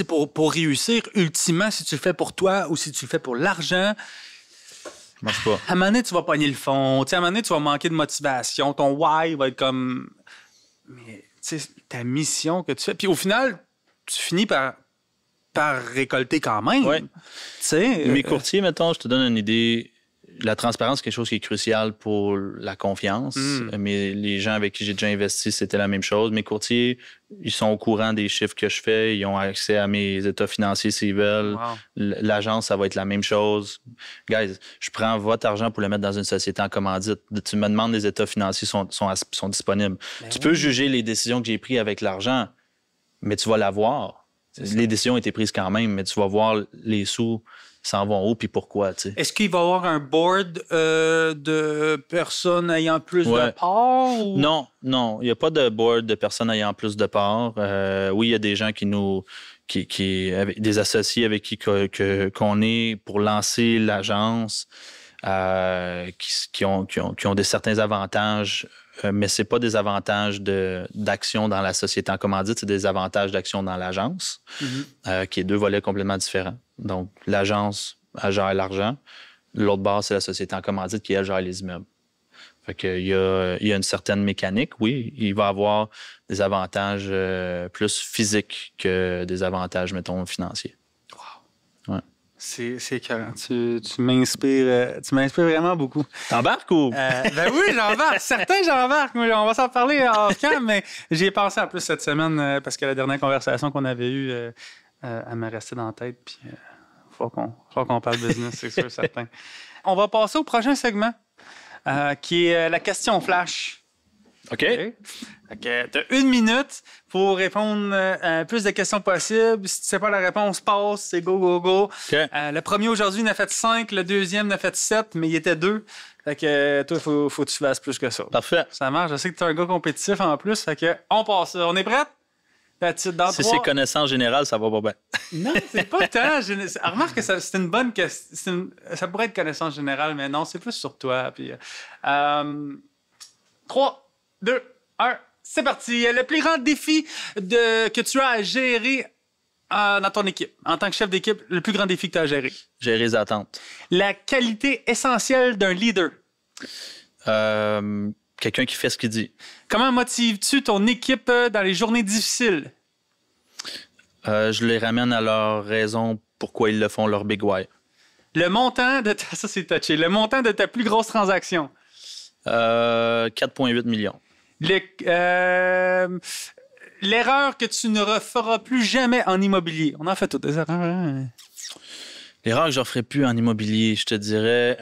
Pour réussir, ultimement, si tu le fais pour toi ou si tu le fais pour l'argent, ça marche pas. À un moment donné, tu vas pogner le fond. À un moment donné, tu vas manquer de motivation. Ton why va être comme... Mais ta mission que tu fais. Puis au final, tu finis par récolter quand même. Ouais. Mes courtiers, mettons, je te donne une idée... La transparence, c'est quelque chose qui est crucial pour la confiance. Mais les gens avec qui j'ai déjà investi, c'était la même chose. Mes courtiers, ils sont au courant des chiffres que je fais. Ils ont accès à mes états financiers s'ils veulent. Wow. L'agence, ça va être la même chose. Guys, je prends votre argent pour le mettre dans une société en commandite. Tu me demandes les états financiers sont disponibles. Tu peux juger les décisions que j'ai prises avec l'argent, mais tu vas l'avoir. Les décisions ont été prises quand même, mais tu vas voir les sous s'en vont où puis pourquoi, tu sais. Est-ce qu'il va y avoir un board de personnes ayant plus de parts? Ou... Non. Il n'y a pas de board de personnes ayant plus de parts. Oui, il y a des gens avec des associés avec qui qu'on est pour lancer l'agence, qui ont certains avantages, mais c'est pas des avantages d'action dans la société en commandite, c'est des avantages d'action dans l'agence, qui est 2 volets complètement différents. Donc, l'agence, elle gère l'argent. L'autre bord, c'est la société en commandite qui, elle, gère les immeubles. Fait qu'il y a une certaine mécanique, oui. Il va avoir des avantages plus physiques que des avantages, mettons, financiers. Wow. Ouais. C'est écœurant. Tu m'inspires vraiment beaucoup. T'embarques ou? Ben oui, j'embarque. Certains, j'embarque. On va s'en parler off-cam, mais j'y ai pensé en plus cette semaine parce que la dernière conversation qu'on avait eue, elle m'est restée dans la tête. Puis faut qu'on parle business, c'est sûr, certain. On va passer au prochain segment, qui est la question flash. OK. Tu as 1 minute pour répondre à plus de questions possibles. Si tu ne sais pas la réponse, passe, c'est go, go, go. Okay. Le premier aujourd'hui n'a fait 5, le deuxième n'a fait 7, mais il était 2. Fait que toi, il faut que tu fasses plus que ça. Parfait. Ça marche. Je sais que tu es un gars compétitif en plus. Fait que on passe. On est prêt? Si c'est connaissance générale, ça va pas bien. Non, c'est pas tant. Remarque que c'est une bonne question. Ça pourrait être connaissance générale, mais non, c'est plus sur toi. Puis, 3, 2, 1, c'est parti. Le plus grand défi que tu as à gérer dans ton équipe, en tant que chef d'équipe, le plus grand défi que tu as à gérer? Gérer les attentes. La qualité essentielle d'un leader? Quelqu'un qui fait ce qu'il dit. Comment motives-tu ton équipe dans les journées difficiles? Je les ramène à leur raison pourquoi ils le font, leur big why. Le montant de ça c'est touché. Le montant de ta plus grosse transaction? 4,8 millions. L'erreur que tu ne referas plus jamais en immobilier. On en fait toutes des erreurs. Hein? L'erreur que je ne referai plus en immobilier, je te dirais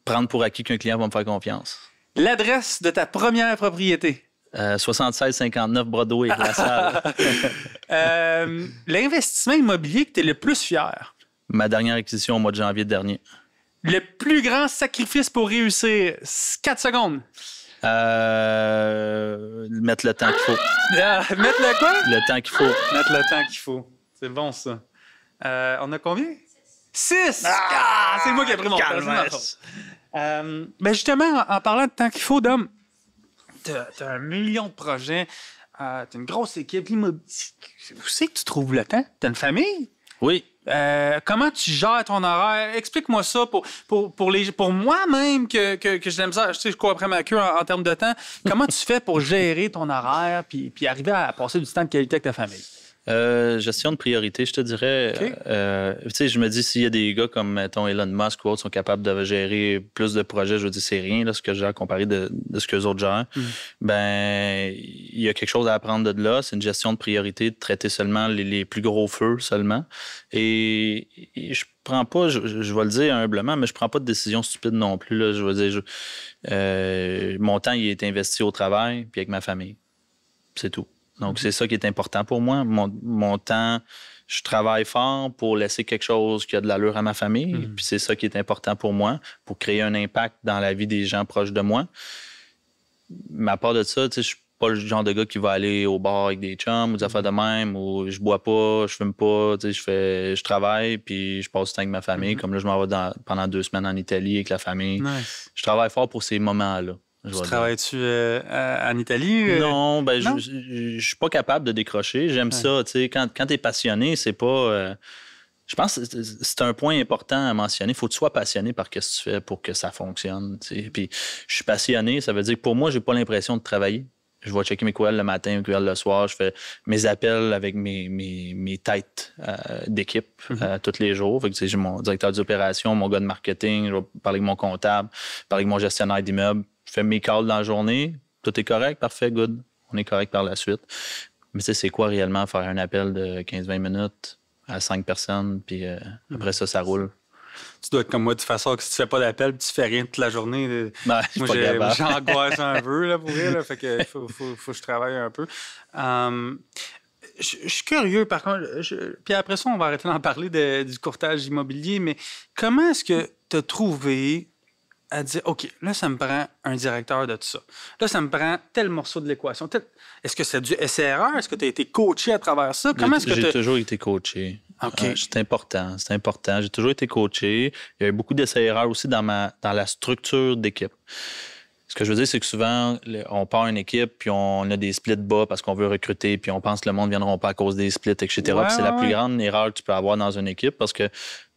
prendre pour acquis qu'un client va me faire confiance. L'adresse de ta première propriété? 76-59 Broadway, la salle. L'investissement immobilier que tu es le plus fier? Ma dernière acquisition au mois de janvier dernier. Le plus grand sacrifice pour réussir? 4 secondes. Mettre le temps qu'il faut. Mettre le quoi? Le temps qu'il faut. Mettre le temps qu'il faut. C'est bon, ça. On a combien? 6! C'est moi qui ai pris mon temps. Ben justement, en parlant de temps qu'il faut, Dom, t'as 1 million de projets, t'as une grosse équipe. Où c'est que tu trouves le temps? T'as une famille? Oui. Comment tu gères ton horaire? Explique-moi ça pour moi-même que j'aime ça. Je cours après ma queue en termes de temps. Comment tu fais pour gérer ton horaire puis arriver à passer du temps de qualité avec ta famille? Gestion de priorité, je te dirais. Okay. Tu sais, je me dis, s'il y a des gars comme, mettons, Elon Musk ou autres sont capables de gérer plus de projets, je veux dire, c'est rien, là, ce que je gère comparé de ce qu'eux autres gèrent. Ben, il y a quelque chose à apprendre de là. C'est une gestion de priorité, de traiter seulement les plus gros feux seulement. Et je prends pas, je vais le dire humblement, mais je prends pas de décision stupide non plus, là. Je veux dire, mon temps, il est investi au travail puis avec ma famille. C'est tout. Donc, c'est ça qui est important pour moi. Mon temps, je travaille fort pour laisser quelque chose qui a de l'allure à ma famille. Puis c'est ça qui est important pour moi, pour créer un impact dans la vie des gens proches de moi. Mais à part de ça, tu sais, je suis pas le genre de gars qui va aller au bar avec des chums ou des affaires de même, ou je bois pas, je fume pas, tu sais, je travaille, puis je passe du temps avec ma famille. Comme là, je m'en vais pendant 2 semaines en Italie avec la famille. Nice. Je travaille fort pour ces moments-là. Tu travailles-tu en Italie? Non, ben je suis pas capable de décrocher. J'aime ça. Tu sais, quand tu es passionné, c'est pas. Je pense que c'est un point important à mentionner. Il faut que tu sois passionné par ce que tu fais pour que ça fonctionne. Tu sais. Puis je suis passionné, ça veut dire que pour moi, j'ai pas l'impression de travailler. Je vais checker mes courriels le matin, mes courriels le soir. Je fais mes appels avec mes têtes d'équipe tous les jours. Fait que, j'ai mon directeur d'opération, mon gars de marketing, je vais parler avec mon comptable, parler avec mon gestionnaire d'immeuble. Je fais mes calls dans la journée. Tout est correct, parfait, good. On est correct par la suite. Mais tu sais, c'est quoi réellement faire un appel de 15-20 minutes à 5 personnes, puis après ça roule. Tu dois être comme moi, de toute façon, que si tu fais pas d'appel, tu fais rien toute la journée. Non, moi, j'angoisse un peu, là, pour vrai, là, fait que faut que je travaille un peu. Je suis curieux, par contre, puis après ça, on va arrêter d'en parler du courtage immobilier, mais comment est-ce que tu as trouvé à dire, OK, là, ça me prend un directeur de tout ça. Là, ça me prend tel morceau de l'équation. Est-ce que c'est du essai-erreur? Est-ce que tu as été coaché à travers ça? Comment est-ce que j'ai toujours été coaché. Okay. C'est important. J'ai toujours été coaché. Il y a eu beaucoup d'essais-erreurs aussi dans la structure d'équipe. Ce que je veux dire, c'est que souvent, on part une équipe, puis on a des splits bas parce qu'on veut recruter, puis on pense que le monde ne viendra pas à cause des splits, etc. Ouais, puis c'est la plus grande erreur que tu peux avoir dans une équipe parce que,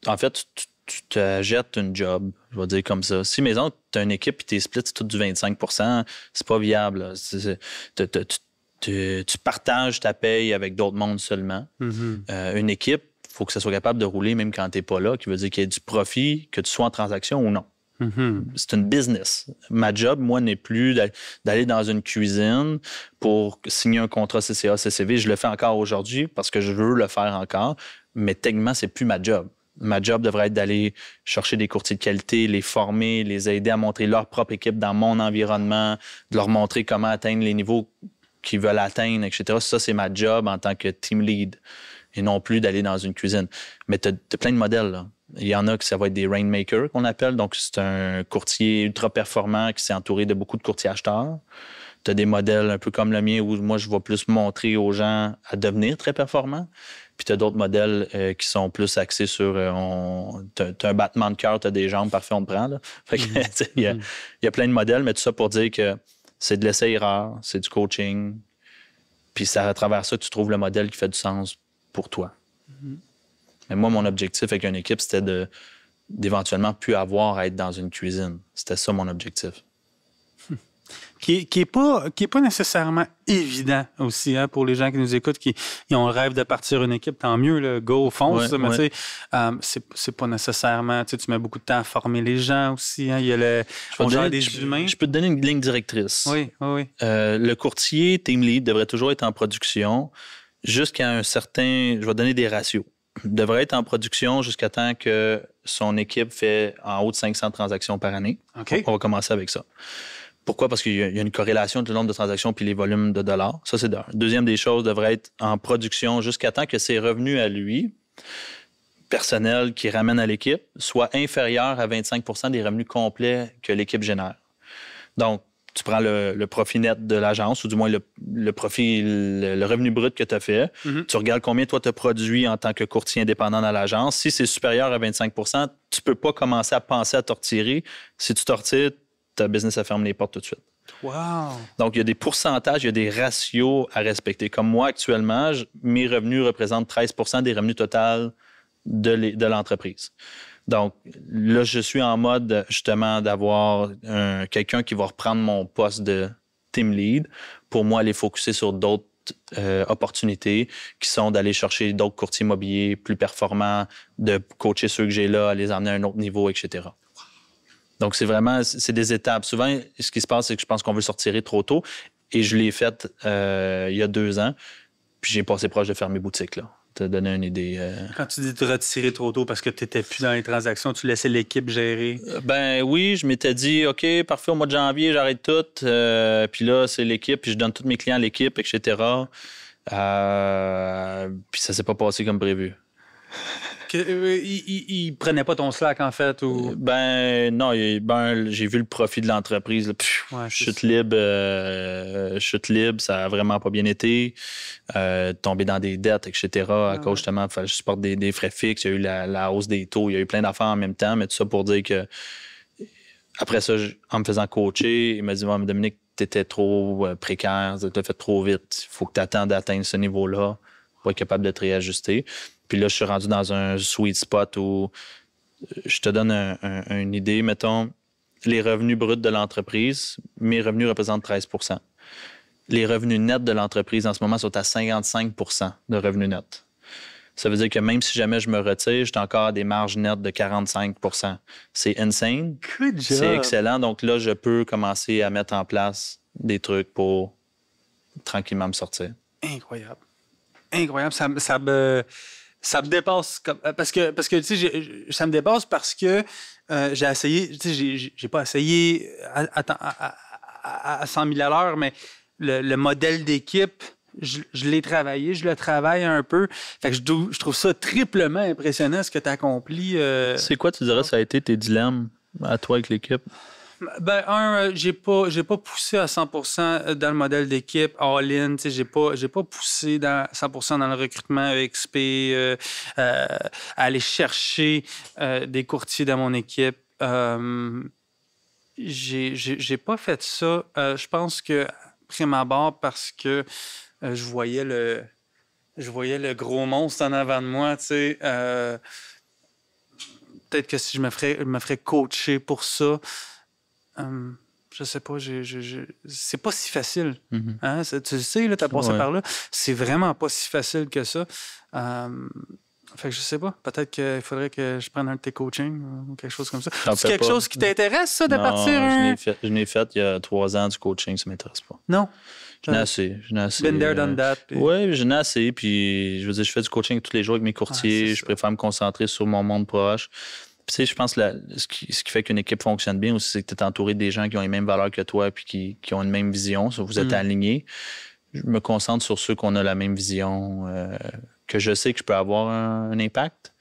en fait, tu te jettes une job, je vais dire comme ça. Si, maison, tu as une équipe et tes splits, c'est tout du 25 %, c'est pas viable. Tu partages ta paye avec d'autres mondes seulement. Une équipe, il faut que ça soit capable de rouler même quand tu n'es pas là, qui veut dire qu'il y ait du profit, que tu sois en transaction ou non. C'est une business. Ma job, moi, n'est plus d'aller dans une cuisine pour signer un contrat CCA, CCV. Je le fais encore aujourd'hui parce que je veux le faire encore, mais techniquement, c'est plus ma job. Ma job devrait être d'aller chercher des courtiers de qualité, les former, les aider à montrer leur propre équipe dans mon environnement, de leur montrer comment atteindre les niveaux qu'ils veulent atteindre, etc. Ça, c'est ma job en tant que team lead et non plus d'aller dans une cuisine. Mais tu as plein de modèles, là. Il y en a que ça va être des rainmakers qu'on appelle. Donc, c'est un courtier ultra performant qui s'est entouré de beaucoup de courtiers acheteurs. Tu as des modèles un peu comme le mien où moi, je vais plus montrer aux gens à devenir très performants. Puis tu as d'autres modèles qui sont plus axés sur t'as un battement de cœur, tu as des jambes, parfait, on te prend. Là. Fait que, il y a plein de modèles, mais tout ça pour dire que c'est de l'essai-erreur, c'est du coaching. Puis c'est à travers ça que tu trouves le modèle qui fait du sens pour toi. Mais moi, mon objectif avec une équipe, c'était d'éventuellement plus avoir à être dans une cuisine. C'était ça mon objectif. Qui est pas nécessairement évident aussi hein, pour les gens qui nous écoutent, qui ont le rêve de partir une équipe, tant mieux, là, go, fonce. Ouais, mais tu sais, c'est pas nécessairement... Tu mets beaucoup de temps à former les gens aussi. Hein, il y a des humains. Je peux te donner une ligne directrice. Oui. Le courtier, team lead, devrait toujours être en production jusqu'à un certain... Je vais donner des ratios. Il devrait être en production jusqu'à temps que son équipe fait en haut de 500 transactions par année. Okay. On va commencer avec ça. Pourquoi? Parce qu'il y a une corrélation entre le nombre de transactions puis les volumes de dollars. Ça, c'est d'un. Deuxième des choses, devrait être en production jusqu'à temps que ses revenus à lui, personnels qu'il ramène à l'équipe, soient inférieurs à 25 % des revenus complets que l'équipe génère. Donc, tu prends le profit net de l'agence, ou du moins le profit, le revenu brut que tu as fait. Tu regardes combien toi tu as produit en tant que courtier indépendant dans l'agence. Si c'est supérieur à 25 % tu ne peux pas commencer à penser à te retirer. Si tu te retires, ta business, ça ferme les portes tout de suite. Wow! Donc, il y a des pourcentages, il y a des ratios à respecter. Comme moi, actuellement, mes revenus représentent 13 % des revenus totaux de l'entreprise. Donc, là, je suis en mode, justement, d'avoir quelqu'un qui va reprendre mon poste de team lead pour moi aller focusser sur d'autres opportunités qui sont d'aller chercher d'autres courtiers immobiliers plus performants, de coacher ceux que j'ai là, à les emmener à un autre niveau, etc. Donc, c'est des étapes. Souvent, ce qui se passe, c'est que je pense qu'on veut se retirer trop tôt et je l'ai fait il y a 2 ans, puis j'ai passé proche de fermer boutique, là. Te donner une idée. Quand tu dis te retirer trop tôt parce que tu n'étais plus dans les transactions, tu laissais l'équipe gérer? Ben oui, je m'étais dit, OK, parfait, au mois de janvier, j'arrête tout. Puis là, c'est l'équipe, puis je donne tous mes clients à l'équipe, etc. Puis ça s'est pas passé comme prévu. Il prenait pas ton slack, en fait? Ou... Ben non, j'ai vu le profit de l'entreprise. Chute libre, ça a vraiment pas bien été. Tomber dans des dettes, etc. À cause, justement, il fallait que je supporte des frais fixes. Il y a eu la hausse des taux. Il y a eu plein d'affaires en même temps. Mais tout ça pour dire que après ça, en me faisant coacher, il m'a dit, Dominique, t'étais trop précaire, t'as fait trop vite. Il faut que tu attendes d'atteindre ce niveau-là pour être capable de te réajuster. Puis là, je suis rendu dans un sweet spot où je te donne une idée. Mettons, les revenus bruts de l'entreprise, mes revenus représentent 13 %. Les revenus nets de l'entreprise en ce moment sont à 55 % de revenus nets. Ça veut dire que même si jamais je me retire, j'ai encore à des marges nettes de 45 %. C'est insane. Good job. C'est excellent. Donc là, je peux commencer à mettre en place des trucs pour tranquillement me sortir. Incroyable. Incroyable. Ça me dépasse parce que tu sais, ça me dépasse parce que j'ai essayé, tu sais, j'ai pas essayé à 100 000 à l'heure, mais le modèle d'équipe, je l'ai travaillé, je le travaille un peu. Fait que je trouve ça triplement impressionnant ce que tu as accompli. C'est quoi, tu dirais, ça a été tes dilemmes à toi avec l'équipe? Ben, j'ai pas poussé à 100% dans le modèle d'équipe all-in. J'ai pas poussé 100% dans le recrutement EXP, à aller chercher des courtiers dans mon équipe. J'ai pas fait ça. Je pense que prime abord parce que je voyais le gros monstre en avant de moi. Peut-être que si je me ferais coacher pour ça. Je sais pas, c'est pas si facile. Mm-hmm. Hein? Tu le sais, tu as passé par là. C'est vraiment pas si facile que ça. Fait que je sais pas. Peut-être qu'il faudrait que je prenne un de tes coachings ou quelque chose comme ça. C'est quelque chose qui t'intéresse, ça, de partir? Je n'ai fait il y a 3 ans du coaching, ça m'intéresse pas. Non? Je n'ai assez. Been there, done that. Oui, je n'ai assez. Puis, je veux dire, je fais du coaching tous les jours avec mes courtiers. Je préfère me concentrer sur mon monde proche. Tu sais, je pense que ce qui fait qu'une équipe fonctionne bien aussi, c'est que tu es entouré des gens qui ont les mêmes valeurs que toi puis qui ont une même vision. Vous êtes alignés. Je me concentre sur ceux qu'on a la même vision, que je sais que je peux avoir un impact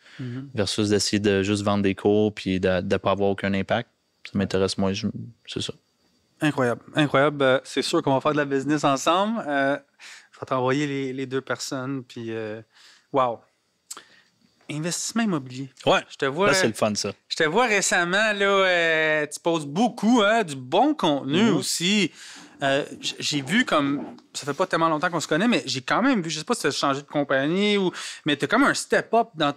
versus d'essayer de juste vendre des cours puis de ne pas avoir aucun impact. Ça m'intéresse moins, c'est ça. Incroyable. Incroyable. C'est sûr qu'on va faire de la business ensemble. Je vais t'envoyer les 2 personnes. Puis, wow. Investissement immobilier. Ouais, je te vois, là, c'est le fun, ça. Je te vois récemment, là, tu poses beaucoup, du bon contenu aussi. J'ai vu comme... Ça fait pas tellement longtemps qu'on se connaît, mais j'ai quand même vu, je sais pas si tu as changé de compagnie, mais tu as comme un step-up dans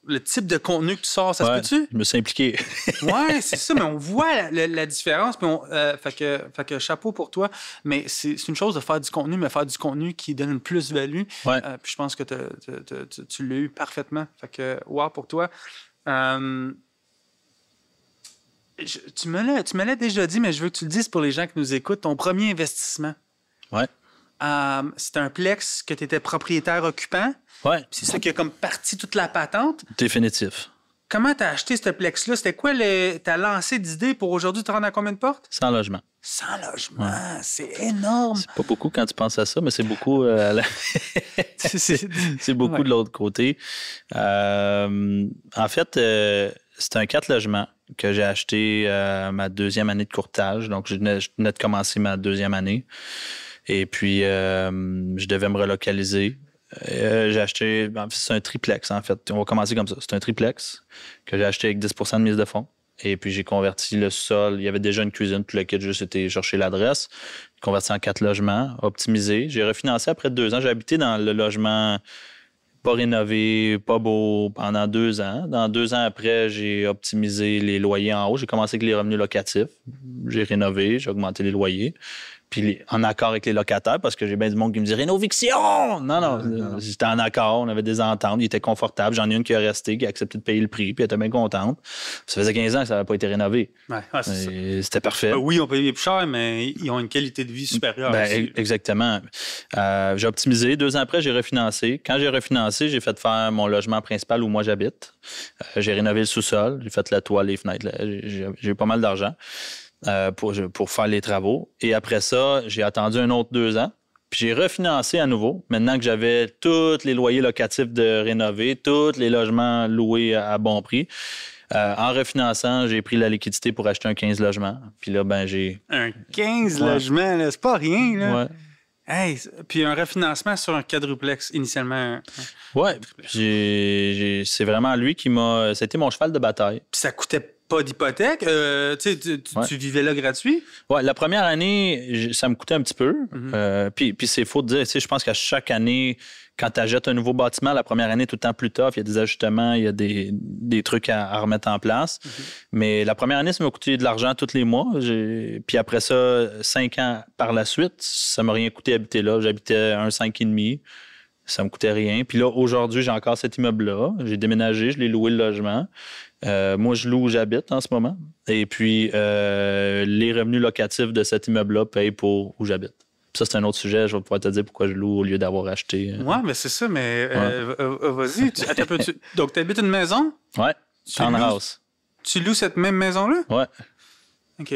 le type de contenu que tu sors. Ça se peut-tu? Je me suis impliqué. Ouais, c'est ça, mais on voit la différence. Puis fait que chapeau pour toi. Mais c'est une chose de faire du contenu, mais faire du contenu qui donne une plus-value. Ouais. Puis je pense que tu l'as eu parfaitement. Fait que, wow pour toi. Tu me l'as déjà dit, mais je veux que tu le dises pour les gens qui nous écoutent. Ton premier investissement. Ouais. C'est un Plex que tu étais propriétaire occupant. Ouais. C'est ça qui a comme parti toute la patente. Définitif. Comment tu as acheté ce Plex-là? C'était quoi ta lancée d'idées pour aujourd'hui te rendre à combien de portes? 100 logements. 100 logements, c'est énorme. C'est pas beaucoup quand tu penses à ça, mais c'est beaucoup c'est beaucoup de l'autre côté. En fait, c'est un 4 logements que j'ai acheté ma deuxième année de courtage. Donc, je venais de commencer ma deuxième année. Et puis, je devais me relocaliser. J'ai acheté... C'est un triplex, en fait. On va commencer comme ça. C'est un triplex que j'ai acheté avec 10 de mise de fonds. Et puis, j'ai converti le sol. Il y avait déjà une cuisine, tout le kit, juste été chercher l'adresse. J'ai converti en 4 logements, optimisé. J'ai refinancé après 2 ans. J'ai habité dans le logement pas rénové, pas beau, pendant 2 ans. Dans 2 ans après, j'ai optimisé les loyers en haut. J'ai commencé avec les revenus locatifs. J'ai rénové, j'ai augmenté les loyers. Puis en accord avec les locataires, parce que j'ai bien du monde qui me dit « Rénoviction! » Non. J'étais en accord, on avait des ententes, il était confortable. J'en ai une qui est restée, qui a accepté de payer le prix, puis elle était bien contente. Ça faisait 15 ans que ça n'avait pas été rénové. Ouais, c'est ça. C'était parfait. Oui, on payait plus cher, mais ils ont une qualité de vie supérieure aussi. Exactement. J'ai optimisé. 2 ans après, j'ai refinancé. Quand j'ai refinancé, j'ai fait faire mon logement principal où moi j'habite. J'ai rénové le sous-sol, j'ai fait la toile, les fenêtres. J'ai eu pas mal d'argent. Pour faire les travaux. Et après ça, j'ai attendu un autre 2 ans. Puis j'ai refinancé à nouveau. Maintenant que j'avais tous les loyers locatifs de rénover, tous les logements loués à bon prix. En refinançant, j'ai pris la liquidité pour acheter un 15 logements. Puis là, j'ai... Un 15 logements, là, c'est pas rien, là. Ouais. Hey, puis un refinancement sur un quadruplex initialement. Ouais. C'est vraiment lui qui m'a... C'était mon cheval de bataille. Puis ça coûtait pas d'hypothèque? Tu vivais là gratuit? Oui, la première année, ça me coûtait un petit peu. Puis c'est faux de dire, je pense qu'à chaque année, quand tu achètes un nouveau bâtiment, la première année, tout le temps plus tough, il y a des ajustements, il y a des trucs à remettre en place. Mais la première année, ça m'a coûté de l'argent tous les mois. Puis après ça, 5 ans par la suite, ça m'a rien coûté habiter là. J'habitais un 5,5. Ça me coûtait rien. Puis là, aujourd'hui, j'ai encore cet immeuble-là. J'ai déménagé, je l'ai loué le logement. Moi, je loue où j'habite en ce moment. Et puis, les revenus locatifs de cet immeuble-là payent pour où j'habite. Ça, c'est un autre sujet. Je vais pouvoir te dire pourquoi je loue au lieu d'avoir acheté. Oui, mais c'est ça. Mais vas-y. Donc, tu habites une maison? Oui, townhouse. Tu loues cette même maison-là? Oui. OK.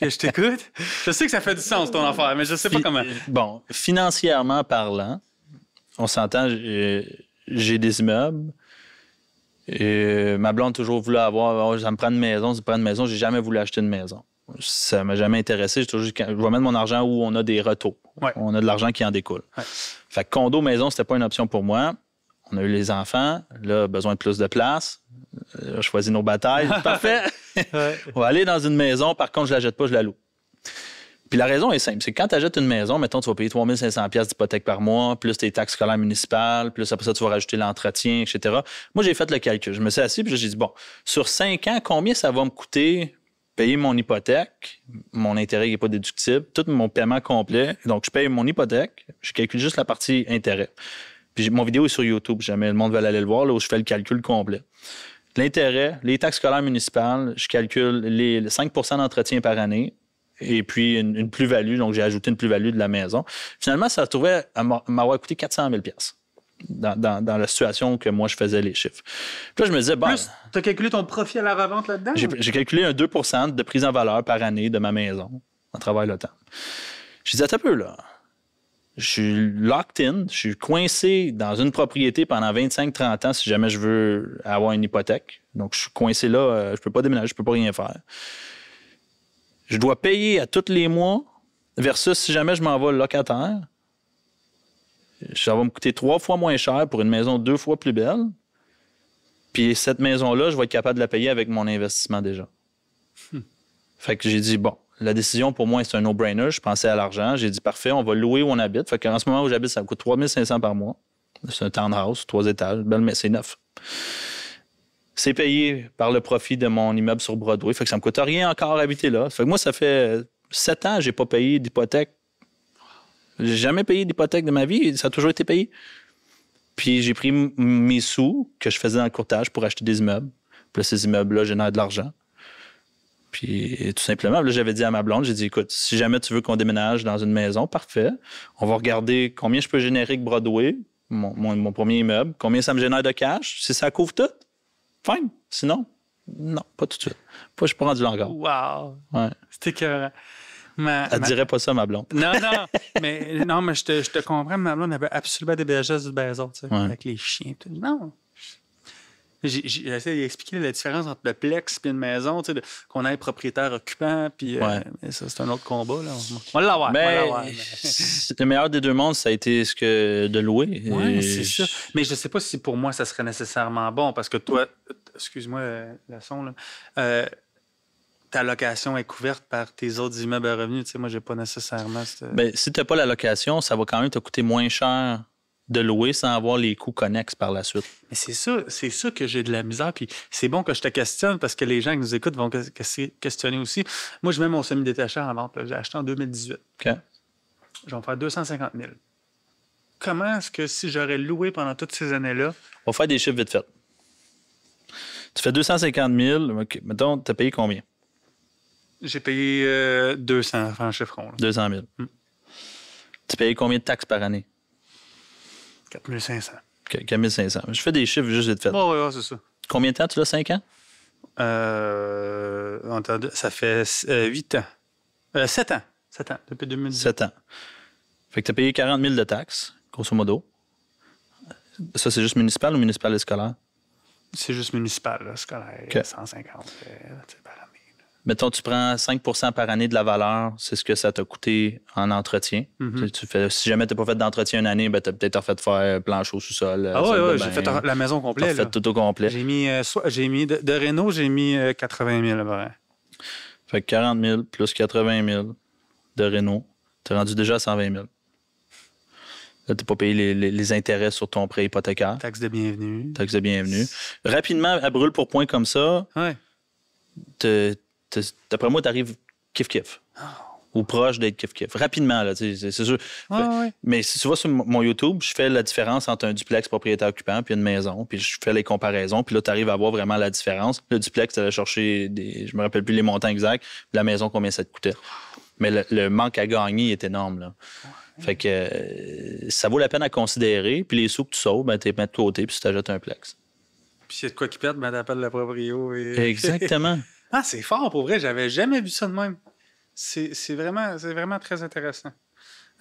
Je t'écoute. Je sais que ça fait du sens, ton affaire, mais je sais pas comment. Bon, financièrement parlant, on s'entend, j'ai des immeubles. Et ma blonde a toujours voulu avoir, ça me prend une maison, j'ai jamais voulu acheter une maison. Ça m'a jamais intéressé. Je vais mettre mon argent où on a des retours. Ouais. On a de l'argent qui en découle. Ouais. Fait que condo, maison, c'était pas une option pour moi. On a eu les enfants. Là, besoin de plus de place. Là, je choisis nos batailles. Parfait. Ouais. On va aller dans une maison. Par contre, je la jette pas, je la loue. Puis la raison est simple, c'est que quand tu achètes une maison, mettons, tu vas payer 3 500 $ d'hypothèque par mois, plus tes taxes scolaires municipales, plus après ça, tu vas rajouter l'entretien, etc. Moi, j'ai fait le calcul. Je me suis assis puis j'ai dit, bon, sur 5 ans, combien ça va me coûter payer mon hypothèque, mon intérêt n'est pas déductible, tout mon paiement complet. Donc, je paye mon hypothèque, je calcule juste la partie intérêt. Puis mon vidéo est sur YouTube, jamais le monde veut aller le voir, là où je fais le calcul complet. L'intérêt, les taxes scolaires municipales, je calcule les 5 % d'entretien par année, et puis une plus-value, donc j'ai ajouté une plus-value de la maison. Finalement, ça se trouvait à m'avoir coûté 400 000 $ dans la situation que moi, je faisais les chiffres. Puis là, je me disais, bon... Tu as calculé ton profit à la revente là-dedans? J'ai calculé un 2 % de prise en valeur par année de ma maison à travers le temps. Je disais, attends un peu, là. Je suis locked in, je suis coincé dans une propriété pendant 25-30 ans si jamais je veux avoir une hypothèque. Donc, je suis coincé là, je peux pas déménager, je peux pas rien faire. Je dois payer à tous les mois versus si jamais je m'en vais locataire, ça va me coûter 3 fois moins cher pour une maison 2 fois plus belle. Puis cette maison-là, je vais être capable de la payer avec mon investissement déjà. Fait que j'ai dit, bon, la décision pour moi, c'est un no-brainer. Je pensais à l'argent. J'ai dit, parfait, on va louer où on habite. Fait qu'en ce moment où j'habite, ça me coûte 3 500 $ par mois. C'est un townhouse, 3 étages, mais c'est neuf. C'est payé par le profit de mon immeuble sur Broadway. Fait que ça me coûte rien encore à habiter là. Fait que moi, ça fait 7 ans que j'ai pas payé d'hypothèque. J'ai jamais payé d'hypothèque de ma vie. Ça a toujours été payé. Puis j'ai pris mes sous que je faisais dans le courtage pour acheter des immeubles. Puis là, ces immeubles-là génèrent de l'argent. Puis tout simplement, là, j'avais dit à ma blonde, j'ai dit, écoute, si jamais tu veux qu'on déménage dans une maison, parfait. On va regarder combien je peux générer avec Broadway, mon premier immeuble, combien ça me génère de cash. Si ça couvre tout, fine. Sinon, non, pas tout de suite. Je ne suis pas rendu là encore. Wow! Ouais. C'était écœurant. Elle ne dirait pas ça, ma blonde. Non, mais je te comprends. Ma blonde avait absolument des BHS du Bézard, tu sais, avec les chiens. Non. J'ai essayé d'expliquer la différence entre le plex et une maison, tu sais, qu'on ait propriétaire-occupant, puis mais ça, c'est un autre combat. Là. On va l'avoir. Le meilleur des deux mondes, ça a été de louer. Oui, c'est ça. Mais je ne sais pas si pour moi, ça serait nécessairement bon, parce que toi, excuse-moi le son, là, ta location est couverte par tes autres immeubles à revenus. Tu sais, moi, j'ai pas nécessairement... Si tu n'as pas la location, ça va quand même te coûter moins cher de louer sans avoir les coûts connexes par la suite. Mais c'est ça que j'ai de la misère. Puis c'est bon que je te questionne parce que les gens qui nous écoutent vont questionner aussi. Moi, je mets mon semi-détaché en vente. J'ai acheté en 2018. OK. Je vais me faire 250 000. Comment est-ce que si j'aurais loué pendant toutes ces années-là... On va faire des chiffres vite fait. Tu fais 250 000. OK. Mettons, tu as payé combien? J'ai payé 200 francs chiffron. 200 000. Tu payes combien de taxes par année? 4 500. 4 500. Je fais des chiffres juste vite fait. Oui, c'est ça. Combien de temps tu l'as? 5 ans? Ça fait 8 ans. 7 ans. 7 ans, depuis 2010. 7 ans. Fait que tu as payé 40 000 de taxes, grosso modo. Ça, c'est juste municipal ou municipal et scolaire? C'est juste municipal, là, scolaire. Okay. 150 par année. Mettons, tu prends 5 % par année de la valeur, c'est ce que ça t'a coûté en entretien. Si jamais tu n'as pas fait d'entretien une année, ben, tu as peut-être refait faire planche au sous-sol. Oui, j'ai fait la maison complète. Tu as fait tout au complet. J'ai mis de réno, j'ai mis 80 000 là-bas. Fait que 40 000 plus 80 000 de réno, tu es rendu déjà à 120 000. Là, tu n'as pas payé les intérêts sur ton prêt hypothécaire. Taxe de bienvenue. Taxe de bienvenue. Rapidement, à brûle pour point comme ça, d'après moi, tu arrives kiff-kiff. Ou proche d'être kiff-kiff. Rapidement, là, c'est sûr. Mais si tu vois sur mon YouTube, je fais la différence entre un duplex propriétaire-occupant puis une maison, puis je fais les comparaisons, puis là, tu arrives à voir vraiment la différence. Le duplex, tu allais chercher je me rappelle plus les montants exacts, puis la maison, combien ça te coûtait. Mais le manque à gagner est énorme, là. Fait que ça vaut la peine à considérer, puis les sous que tu sauves, ben, tu les mets de côté, puis tu t'achètes un plex. Puis s'il y a de quoi qui pète, ben, t'appelles le proprio. Exactement. Ah, c'est fort, pour vrai. J'avais jamais vu ça de même. C'est vraiment très intéressant.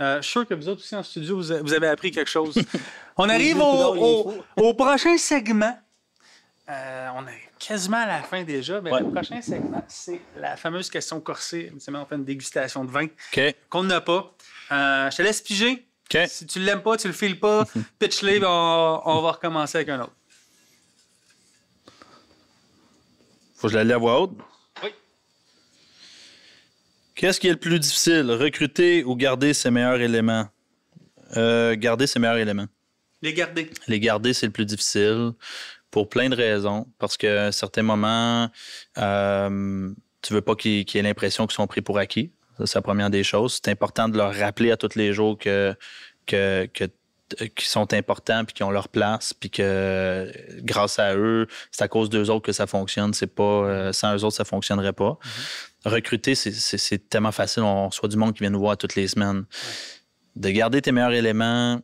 Je suis sûr que vous autres aussi en studio, vous avez appris quelque chose. On arrive au prochain segment. On est quasiment à la fin déjà. Mais le prochain segment, c'est la fameuse question corsée. On fait une dégustation de vin qu'on n'a pas. Je te laisse piger. Si tu l'aimes pas, tu le files pas, pitch-les, on va recommencer avec un autre. Faut que je la lis à voix haute? Oui. Qu'est-ce qui est le plus difficile, recruter ou garder ses meilleurs éléments? Garder ses meilleurs éléments. Les garder. Les garder, c'est le plus difficile pour plein de raisons. Parce qu'à un certain moment, tu veux pas qu'ils aient l'impression qu'ils sont pris pour acquis. Ça, c'est la première des choses. C'est important de leur rappeler à tous les jours qui sont importants puis qui ont leur place puis que grâce à eux, c'est à cause d'eux autres que ça fonctionne. C'est pas sans eux autres, ça fonctionnerait pas. Recruter, c'est tellement facile. On reçoit du monde qui vient nous voir toutes les semaines. De garder tes meilleurs éléments,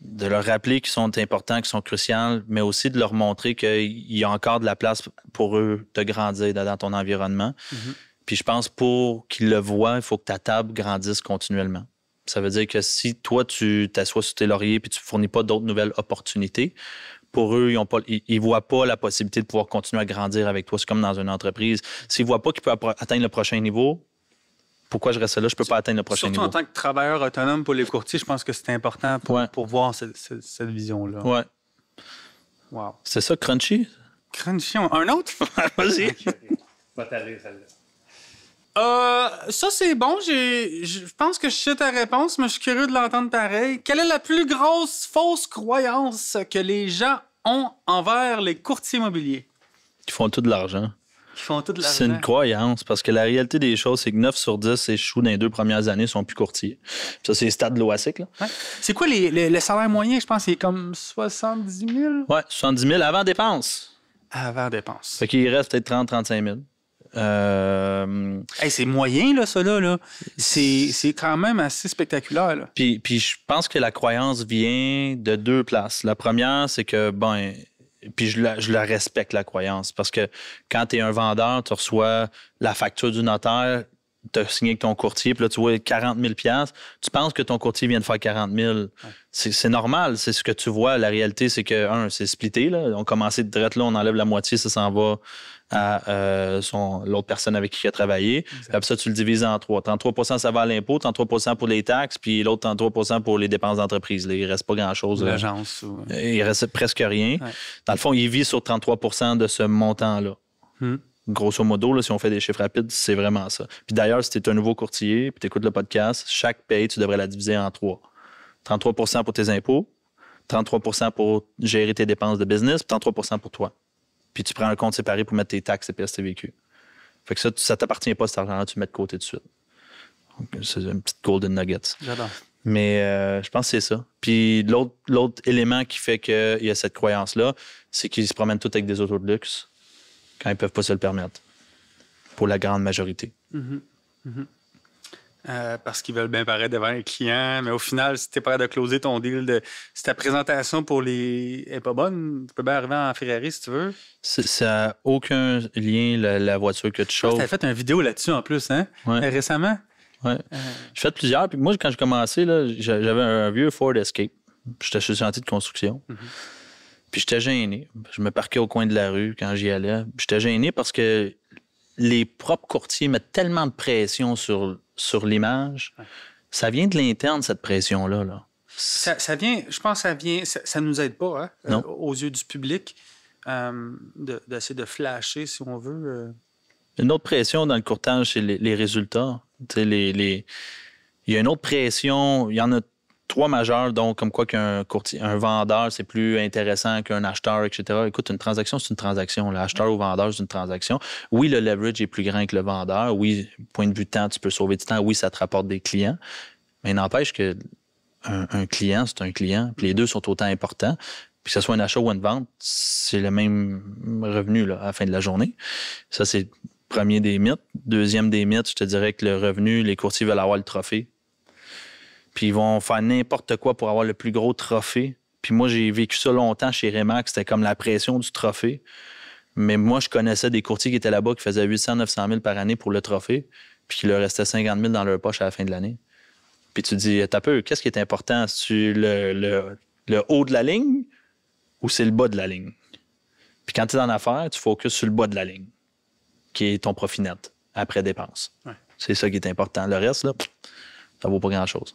de leur rappeler qu'ils sont importants, qu'ils sont cruciaux, mais aussi de leur montrer qu'il y a encore de la place pour eux de grandir dans ton environnement. Puis je pense pour qu'ils le voient, il faut que ta table grandisse continuellement. Ça veut dire que si toi, tu t'assois sur tes lauriers et tu ne fournis pas d'autres nouvelles opportunités, pour eux, ils ne voient pas la possibilité de pouvoir continuer à grandir avec toi. C'est comme dans une entreprise. S'ils ne voient pas qu'ils peuvent atteindre le prochain niveau, pourquoi je reste là? Je ne peux pas atteindre le prochain niveau. Surtout en tant que travailleur autonome pour les courtiers, je pense que c'est important pour voir cette vision-là. Ouais. Wow. C'est ça, Crunchy? Crunchy, un autre? Vas-y. Va t'arriver, celle-là. Ça, c'est bon. Je pense que je sais ta réponse, mais je suis curieux de l'entendre pareil. Quelle est la plus grosse fausse croyance que les gens ont envers les courtiers immobiliers? Ils font tout de l'argent. Ils font tout de l'argent. C'est une croyance, parce que la réalité des choses, c'est que 9 sur 10 échouent dans les 2 premières années, sont plus courtiers. Puis ça, c'est les stats de l'OASIC, là. Ouais. C'est quoi le salaire moyen? Je pense que c'est comme 70 000? Ouais, 70 000 avant dépenses. Avant dépenses. Fait qu'il reste peut-être 30-35 000. C'est moyen, là, ça, là. C'est quand même assez spectaculaire, là. Puis je pense que la croyance vient de 2 places. La première, c'est que, puis je la respecte, la croyance, parce que quand tu es un vendeur, tu reçois la facture du notaire, tu as signé avec ton courtier, puis là, tu vois 40 000 tu penses que ton courtier vient de faire 40 000. Ouais. C'est normal, c'est ce que tu vois. La réalité, c'est que, c'est splitté. Là. On commence direct là, on enlève la moitié, ça s'en va à l'autre personne avec qui il a travaillé. Puis après ça, tu le divises en 3. 33 ça va à l'impôt, 33 pour les taxes, puis l'autre 33 pour les dépenses d'entreprise. Là, il reste pas grand-chose. L'agence. Il reste presque rien. Ouais. Dans le fond, il vit sur 33 de ce montant-là. Grosso modo, là, si on fait des chiffres rapides, c'est vraiment ça. Puis d'ailleurs, si tu es un nouveau courtier puis tu écoutes le podcast, chaque paye, tu devrais la diviser en 3. 33 pour tes impôts, 33 pour gérer tes dépenses de business, puis 33 pour toi. Puis tu prends un compte séparé pour mettre tes taxes, CPS, TVQ. Fait que ça t'appartient pas, cet argent-là, tu le mets de côté tout de suite. Donc, c'est une petite golden nugget. J'adore. Mais je pense que c'est ça. Puis l'autre élément qui fait qu'il y a cette croyance-là, c'est qu'ils se promènent tous avec des autos de luxe quand ils ne peuvent pas se le permettre, pour la grande majorité. Parce qu'ils veulent bien paraître devant les clients, mais au final, si tu es prêt de closer ton deal, si ta présentation pour les n'est pas bonne, tu peux bien arriver en Ferrari si tu veux. Ça n'a aucun lien, la voiture que tu chauffes. Tu as fait une vidéo là-dessus en plus, hein? Ouais. Récemment? Oui. J'ai fait plusieurs. Puis moi, quand j'ai commencé, là, j'avais un vieux Ford Escape. J'étais sur le chantier de construction. Puis j'étais gêné. Je me parquais au coin de la rue quand j'y allais. Puis j'étais gêné parce que les propres courtiers mettent tellement de pression sur l'image. Ouais. Ça vient de l'interne, cette pression-là. Là. Ça vient, je pense que ça nous aide pas, hein, aux yeux du public, d'essayer de flasher, si on veut. Une autre pression dans le courtage, c'est les résultats. Il y a une autre pression. Il y en a 3 majeures, donc comme quoi qu'un courtier, un vendeur, c'est plus intéressant qu'un acheteur, etc. Écoute, une transaction, c'est une transaction. L'acheteur ou vendeur, c'est une transaction. Oui, le leverage est plus grand que le vendeur. Oui, point de vue de temps, tu peux sauver du temps. Oui, ça te rapporte des clients. Mais il n'empêche que un client, c'est un client. Puis les deux sont autant importants. Puis que ce soit un achat ou une vente, c'est le même revenu là, à la fin de la journée. Ça, c'est le premier des mythes. Deuxième des mythes, je te dirais que le revenu, les courtiers veulent avoir le trophée. Puis ils vont faire n'importe quoi pour avoir le plus gros trophée. Puis moi, j'ai vécu ça longtemps chez Remax. C'était comme la pression du trophée. Mais moi, je connaissais des courtiers qui étaient là-bas qui faisaient 800-900 000 par année pour le trophée, puis qu'il leur restait 50 000 dans leur poche à la fin de l'année. Puis tu te dis, t'as peu, qu'est-ce qui est important? C'est le haut de la ligne ou c'est le bas de la ligne? Puis quand tu es en affaires, tu focuses sur le bas de la ligne, qui est ton profit net, après dépense. Ouais. C'est ça qui est important. Le reste, là, ça vaut pas grand-chose.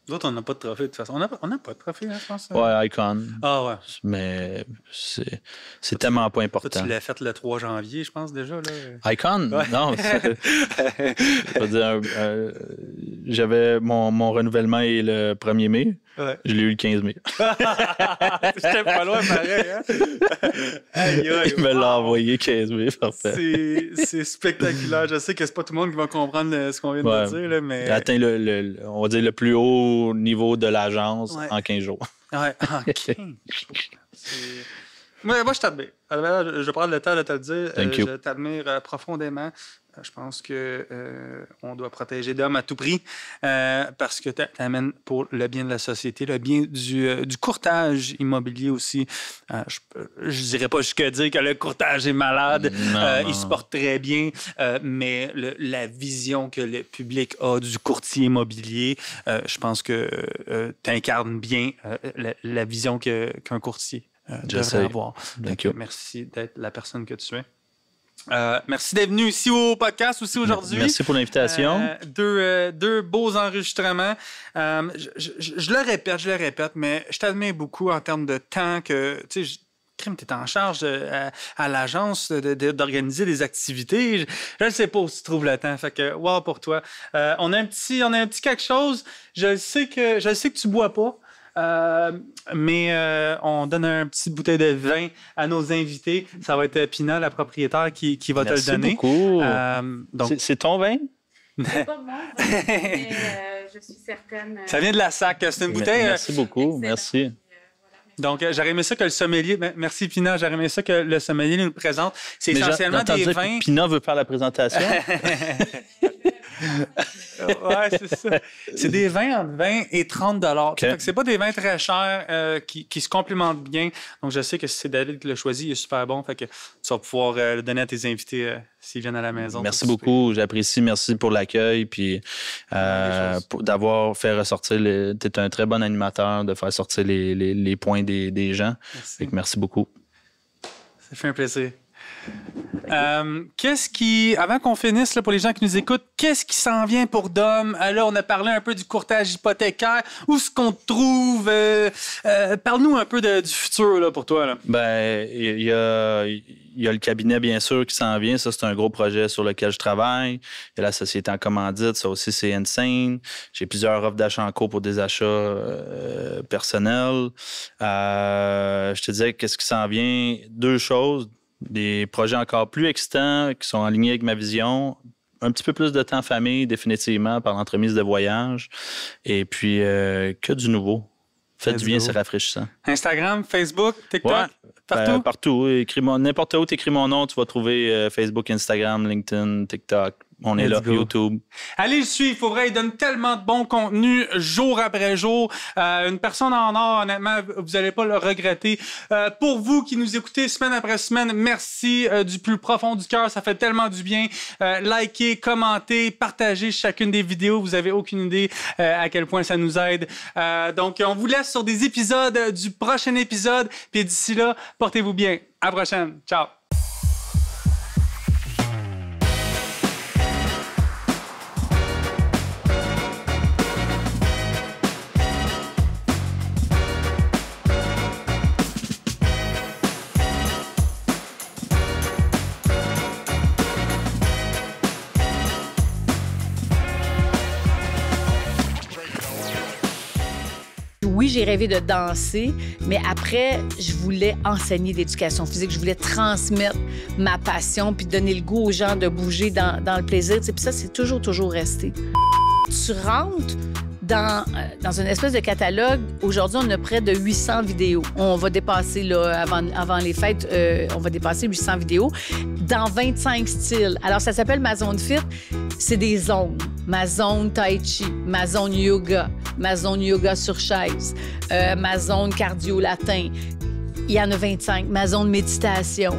D'autres, on n'a pas de trophée, de toute façon. On n'a pas de trophée, hein, je pense. Ouais, Icon. Ah ouais. Mais c'est tellement pas important. Toi, tu l'as fait le 3 janvier, je pense, déjà. Là. Icon? Ouais. Non. Je veux dire, j'avais mon renouvellement est le 1er mai. Ouais. Je l'ai eu le 15 mai. J'étais pas loin, pareil. Hein? Aïe, aïe, il me l'a envoyé 15 mai, parfait. C'est spectaculaire. Je sais que c'est pas tout le monde qui va comprendre ce qu'on vient de dire, là, mais... Il a atteint on va dire le plus haut niveau de l'agence en 15 jours. Ouais, en 15 jours. Moi, je t'admire. Je vais prendre le temps de te le dire. Je t'admire profondément. Je pense qu'on doit protéger l'homme à tout prix parce que tu amènes pour le bien de la société, le bien du courtage immobilier aussi. Je dirais pas jusqu'à dire que le courtage est malade. Il se porte très bien, mais la vision que le public a du courtier immobilier, je pense que tu incarnes bien la vision qu'un courtier devrait avoir. Donc, merci d'être la personne que tu es. Merci d'être venu ici au podcast aussi aujourd'hui. Merci pour l'invitation. Deux beaux enregistrements. Je le répète, mais je t'admire beaucoup en termes de temps que, tu sais, Crime, tu es en charge à l'agence d'organiser des activités. Je ne sais pas où tu trouves le temps. Fait que, wow pour toi. On a un petit quelque chose. Je sais que tu bois pas. Mais on donne une petite bouteille de vin à nos invités. Ça va être Pina, la propriétaire, qui va te le donner. Merci beaucoup. C'est ton vin? C'est pas mon vin, mais je suis certaine. Ça vient de la SAC. C'est une bouteille. Merci beaucoup. Merci. Donc, j'aurais aimé ça que le sommelier... Merci, Pina. J'aurais aimé ça que le sommelier nous le présente. C'est essentiellement des vins... Pina veut faire la présentation. Ouais, c'est ça. C'est des vins entre 20 et 30 $. Okay. Fait que c'est pas des vins très chers qui se complémentent bien. Donc, je sais que si c'est David qui l'a choisi, il est super bon. Fait que tu vas pouvoir le donner à tes invités s'ils viennent à la maison. Merci beaucoup. J'apprécie. Merci pour l'accueil. Puis d'avoir fait ressortir. Tu es un très bon animateur de faire sortir les points des gens. Merci. Fait que merci beaucoup. Ça fait un plaisir. Avant qu'on finisse, là, pour les gens qui nous écoutent, qu'est-ce qui s'en vient pour Dom? Là, on a parlé un peu du courtage hypothécaire. Où est-ce qu'on te trouve? Parle-nous un peu du futur là, pour toi. Là. Ben, il y a le cabinet, bien sûr, qui s'en vient. Ça, c'est un gros projet sur lequel je travaille. Il y a la société en commandite. Ça aussi, c'est insane. J'ai plusieurs offres d'achat en cours pour des achats personnels. Je te disais, qu'est-ce qui s'en vient? 2 choses. Des projets encore plus excitants qui sont alignés avec ma vision. Un petit peu plus de temps en famille, définitivement, par l'entremise de voyage. Et puis, que du nouveau. Faites du bien, c'est rafraîchissant. Instagram, Facebook, TikTok, ouais, partout? Partout. N'importe où tu écris mon nom, tu vas trouver Facebook, Instagram, LinkedIn, TikTok. On est là, YouTube. Allez le suivre, pour vrai, il donne tellement de bon contenu jour après jour. Une personne en or, honnêtement, vous n'allez pas le regretter. Pour vous qui nous écoutez semaine après semaine, merci du plus profond du cœur, ça fait tellement du bien. Likez, commentez, partagez chacune des vidéos. Vous n'avez aucune idée à quel point ça nous aide. Donc, on vous laisse sur des épisodes du prochain épisode. Puis d'ici là, portez-vous bien. À la prochaine. Ciao. Oui, j'ai rêvé de danser, mais après, je voulais enseigner l'éducation physique. Je voulais transmettre ma passion puis donner le goût aux gens de bouger dans le plaisir. Puis ça, c'est toujours resté. Tu rentres dans une espèce de catalogue. Aujourd'hui, on a près de 800 vidéos. On va dépasser, là, avant les fêtes, on va dépasser 800 vidéos dans 25 styles. Alors, ça s'appelle ma zone fit. C'est des zones. Ma zone tai chi, ma zone yoga sur chaise, ma zone cardio latin. Il y en a 25. Ma zone méditation.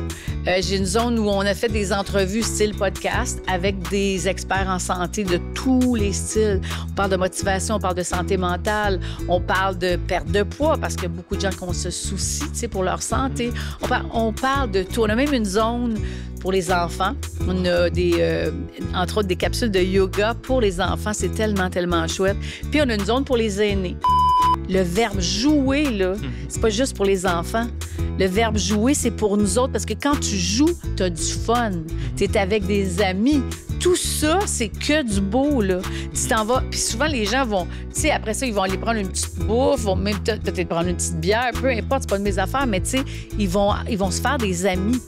J'ai une zone où on a fait des entrevues style podcast avec des experts en santé de tous les styles. On parle de motivation, on parle de santé mentale, on parle de perte de poids parce qu'il y a beaucoup de gens qui ont ce souci, tu sais, pour leur santé. On parle de tout. On a même une zone pour les enfants. On a entre autres des capsules de yoga pour les enfants. C'est tellement chouette. Puis on a une zone pour les aînés. Le verbe jouer, là, c'est pas juste pour les enfants. Le verbe jouer, c'est pour nous autres parce que quand tu joues, t'as du fun. T'es avec des amis. Tout ça, c'est que du beau, là. Tu t'en vas... Puis souvent, les gens vont... Tu sais, après ça, ils vont aller prendre une petite bouffe, vont même peut-être prendre une petite bière, peu importe, c'est pas de mes affaires, mais tu sais, ils vont se faire des amis.